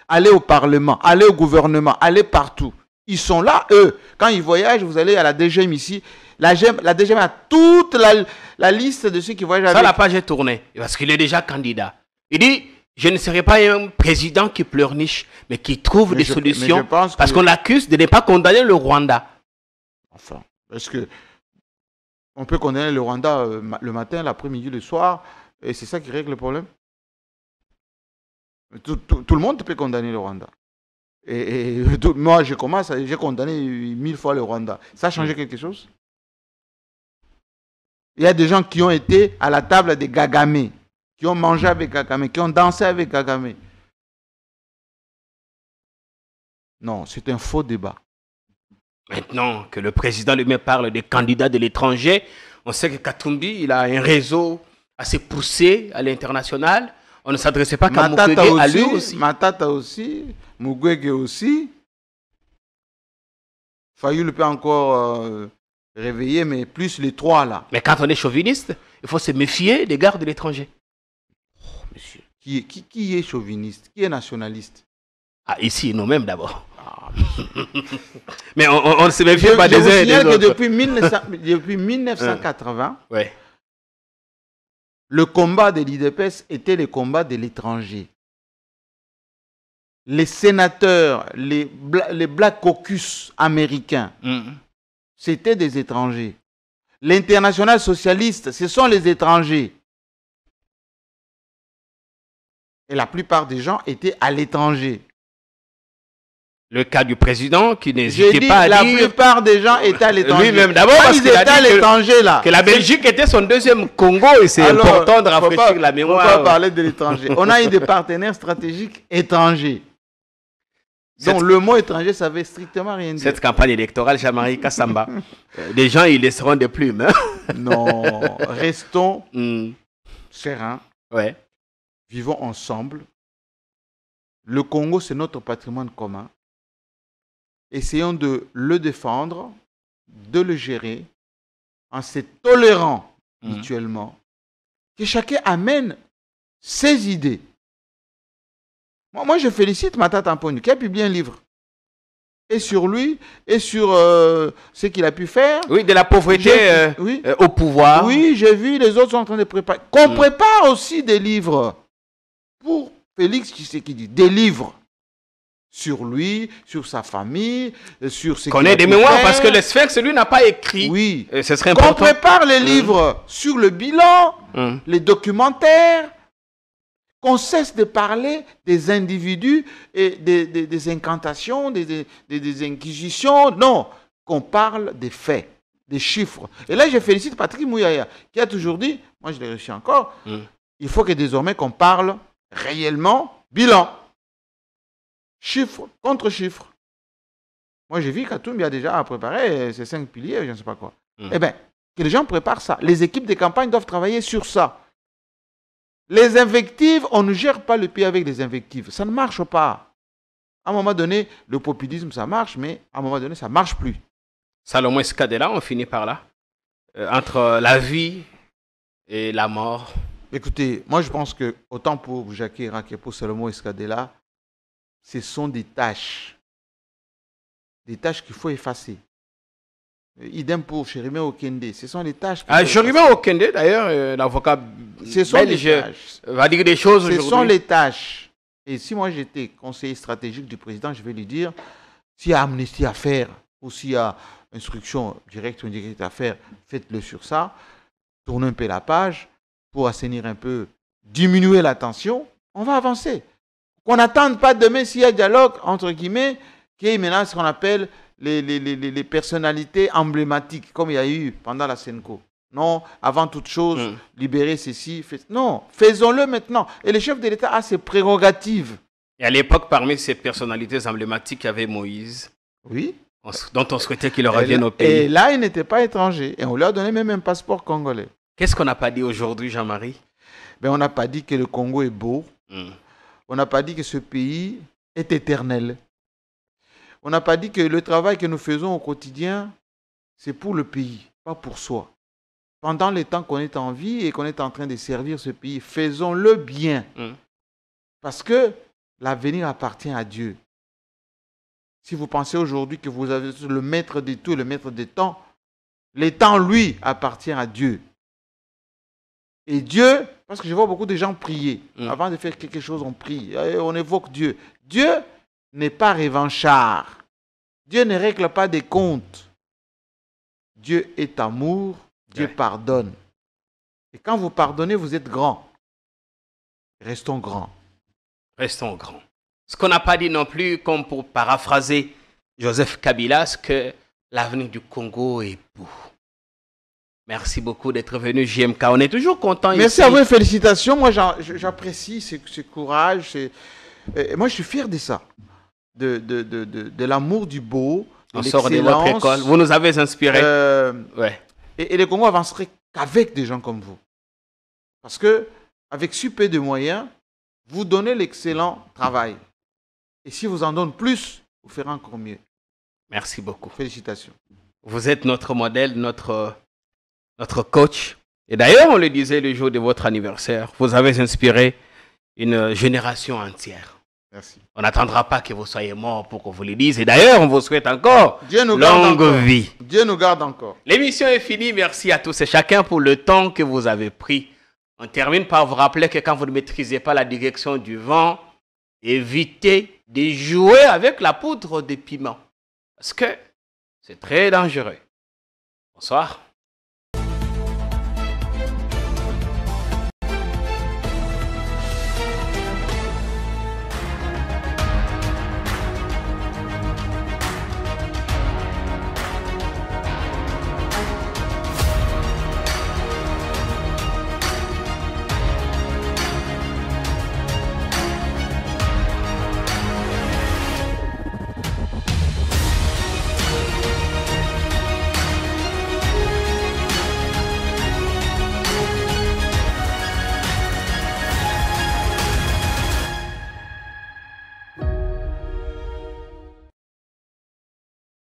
Speaker 2: Aller au Parlement, aller au gouvernement, aller partout. Ils sont là, eux. Quand ils voyagent, vous allez à la DGM ici. La DGM a toute la liste de ceux qui voyagent
Speaker 1: Ça,
Speaker 2: avec.
Speaker 1: la page est tournée. Parce qu'il est déjà candidat. Il dit, je ne serai pas un président qui pleurniche, mais qui trouve
Speaker 2: Mais
Speaker 1: des
Speaker 2: je
Speaker 1: solutions.
Speaker 2: pense que-
Speaker 1: Parce qu'on l'accuse de ne pas condamner le Rwanda.
Speaker 2: Enfin, est-ce que on peut condamner le Rwanda le matin, l'après-midi, le soir, et c'est ça qui règle le problème? Tout le monde peut condamner le Rwanda. Moi, j'ai condamné 1000 fois le Rwanda. Ça a changé quelque chose? Il y a des gens qui ont été à la table de Kagame, qui ont mangé avec Kagame, qui ont dansé avec Kagame. Non, c'est un faux débat.
Speaker 1: Maintenant que le président lui-même parle des candidats de l'étranger, on sait que Katumbi, il a un réseau assez poussé à l'international. On ne s'adressait pas qu'à
Speaker 2: Matata
Speaker 1: Mukwege, à lui
Speaker 2: aussi,
Speaker 1: aussi.
Speaker 2: Matata aussi, Mukwege aussi. Fayoul peut encore réveiller, mais plus les trois là.
Speaker 1: Mais quand on est chauviniste, il faut se méfier des gardes de l'étranger.
Speaker 2: Monsieur, qui est chauviniste? Qui est nationaliste?
Speaker 1: Ah, ici, nous-mêmes d'abord. Mais on ne se méfie pas
Speaker 2: Je
Speaker 1: des
Speaker 2: vous
Speaker 1: uns et des
Speaker 2: signale que
Speaker 1: autres.
Speaker 2: depuis 1980,
Speaker 1: Ouais.
Speaker 2: le combat de l'IDPS était le combat de l'étranger. Les sénateurs, les Black Caucus américains,
Speaker 1: Mhm.
Speaker 2: c'était des étrangers. L'international socialiste, ce sont les étrangers. Et la plupart des gens étaient à l'étranger.
Speaker 1: Le cas du président qui
Speaker 2: J'ai
Speaker 1: n'hésitait
Speaker 2: dit
Speaker 1: pas à
Speaker 2: la
Speaker 1: dire
Speaker 2: plupart des gens étaient à l'étranger.
Speaker 1: lui-même d'abord
Speaker 2: Quand
Speaker 1: parce
Speaker 2: ils
Speaker 1: qu'il a
Speaker 2: étaient à
Speaker 1: dit
Speaker 2: l'étranger là.
Speaker 1: que la Belgique était son deuxième Congo et c'est
Speaker 2: Alors,
Speaker 1: important de
Speaker 2: faut
Speaker 1: rafraîchir
Speaker 2: pas-
Speaker 1: la
Speaker 2: faut
Speaker 1: mémoire.
Speaker 2: pas parler de l'étranger. On a eu des partenaires stratégiques étrangers. Donc le mot étranger, ça veut strictement rien dire.
Speaker 1: Cette campagne électorale, Jean-Marie Kassamba, des gens, ils laisseront des plumes. Hein?
Speaker 2: Non, restons
Speaker 1: Mm.
Speaker 2: sereins,
Speaker 1: Ouais.
Speaker 2: vivons ensemble. Le Congo, c'est notre patrimoine commun. Essayons de le défendre, de le gérer, en se tolérant mutuellement, que chacun amène ses idées. Moi, je félicite Matata Mponyo qui a publié un livre. Et sur lui, et sur ce qu'il a pu faire.
Speaker 1: Oui, de la pauvreté
Speaker 2: oui.
Speaker 1: Au pouvoir.
Speaker 2: Oui, j'ai vu, les autres sont en train de préparer. Qu'on prépare aussi des livres pour Félix Tshisekedi. Des livres sur lui, sur sa famille, sur ce
Speaker 1: qu'on ait des mémoires, parce que le Sphinx, lui, n'a pas écrit.
Speaker 2: Oui.
Speaker 1: Ce serait important.
Speaker 2: Qu'on prépare les livres sur le bilan, les documentaires, qu'on cesse de parler des individus et des incantations, des inquisitions. Non, qu'on parle des faits, des chiffres. Et là, je félicite Patrick Mouyaya, qui a toujours dit, moi je l'ai reçu encore, il faut que désormais qu'on parle réellement bilan. Chiffre contre chiffre. Moi, j'ai vu qu'Atoumbi a déjà préparé ses 5 piliers, je ne sais pas quoi. Eh bien, que les gens préparent ça. Les équipes de campagne doivent travailler sur ça. Les invectives, on ne gère pas le pays avec des invectives. Ça ne marche pas. À un moment donné, le populisme, ça marche, mais à un moment donné, ça ne marche plus.
Speaker 1: Salomon Escadela, on finit par là. Entre la vie et la mort.
Speaker 2: Écoutez, moi, je pense que, autant pour Jacques Chirac et pour Salomon Escadela, ce sont des tâches qu'il faut effacer. Idem pour Chérime Okende. Ce sont des tâches.
Speaker 1: Chérime Okende, d'ailleurs, l'avocat belge va dire des choses aujourd'hui.
Speaker 2: Ce sont les tâches. Et si moi j'étais conseiller stratégique du président, je vais lui dire, s'il y a amnistie à faire, ou s'il y a instruction directe ou indirecte à faire, faites-le sur ça. Tournez un peu la page pour assainir un peu, diminuer la tension. On va avancer. Qu'on n'attende pas demain s'il y a dialogue, entre guillemets, qui est maintenant ce qu'on appelle les personnalités emblématiques, comme il y a eu pendant la Senco. Non, avant toute chose, libérer ceci. Non, faisons-le maintenant. Et le chef de l'État a ses prérogatives.
Speaker 1: Et à l'époque, parmi ces personnalités emblématiques, il y avait Moïse.
Speaker 2: Oui.
Speaker 1: Dont on souhaitait qu'il revienne au pays.
Speaker 2: Et là, il n'était pas étranger. Et on lui a donné même un passeport congolais.
Speaker 1: Qu'est-ce qu'on n'a pas dit aujourd'hui, Jean-Marie?
Speaker 2: Ben, on n'a pas dit que le Congo est beau. On n'a pas dit que ce pays est éternel. On n'a pas dit que le travail que nous faisons au quotidien, c'est pour le pays, pas pour soi. Pendant le temps qu'on est en vie et qu'on est en train de servir ce pays, faisons-le bien. Parce que l'avenir appartient à Dieu. Si vous pensez aujourd'hui que vous avez le maître de tout et le maître des temps, le temps, lui, appartient à Dieu. Et Dieu, parce que je vois beaucoup de gens prier. Avant de faire quelque chose, on prie. On évoque Dieu. Dieu n'est pas revanchard. Dieu ne règle pas des comptes. Dieu est amour. Dieu pardonne. Et quand vous pardonnez, vous êtes grand. Restons grands.
Speaker 1: Restons grands. Ce qu'on n'a pas dit non plus, comme pour paraphraser Joseph Kabila, c'est que l'avenir du Congo est beau. Merci beaucoup d'être venu, JMK. On est toujours content ici.
Speaker 2: Merci à vous et félicitations. Moi, j'apprécie ce courage. Moi, je suis fier de ça. De l'amour du beau, de
Speaker 1: on sort de votre école. Vous nous avez inspiré.
Speaker 2: Et le Congo avancerait qu'avec des gens comme vous. Parce que, avec si peu de moyens, vous donnez l'excellent travail. Et si vous en donnez plus, vous ferez encore mieux.
Speaker 1: Merci beaucoup.
Speaker 2: Félicitations.
Speaker 1: Vous êtes notre modèle, notre coach. Et d'ailleurs, on le disait le jour de votre anniversaire, vous avez inspiré une génération entière.
Speaker 2: Merci.
Speaker 1: On n'attendra pas que vous soyez mort pour qu'on vous le dise. Et d'ailleurs, on vous souhaite encore longue vie.
Speaker 2: Dieu nous garde encore.
Speaker 1: L'émission est finie. Merci à tous et chacun pour le temps que vous avez pris. On termine par vous rappeler que quand vous ne maîtrisez pas la direction du vent, évitez de jouer avec la poudre de piment. Parce que c'est très dangereux. Bonsoir.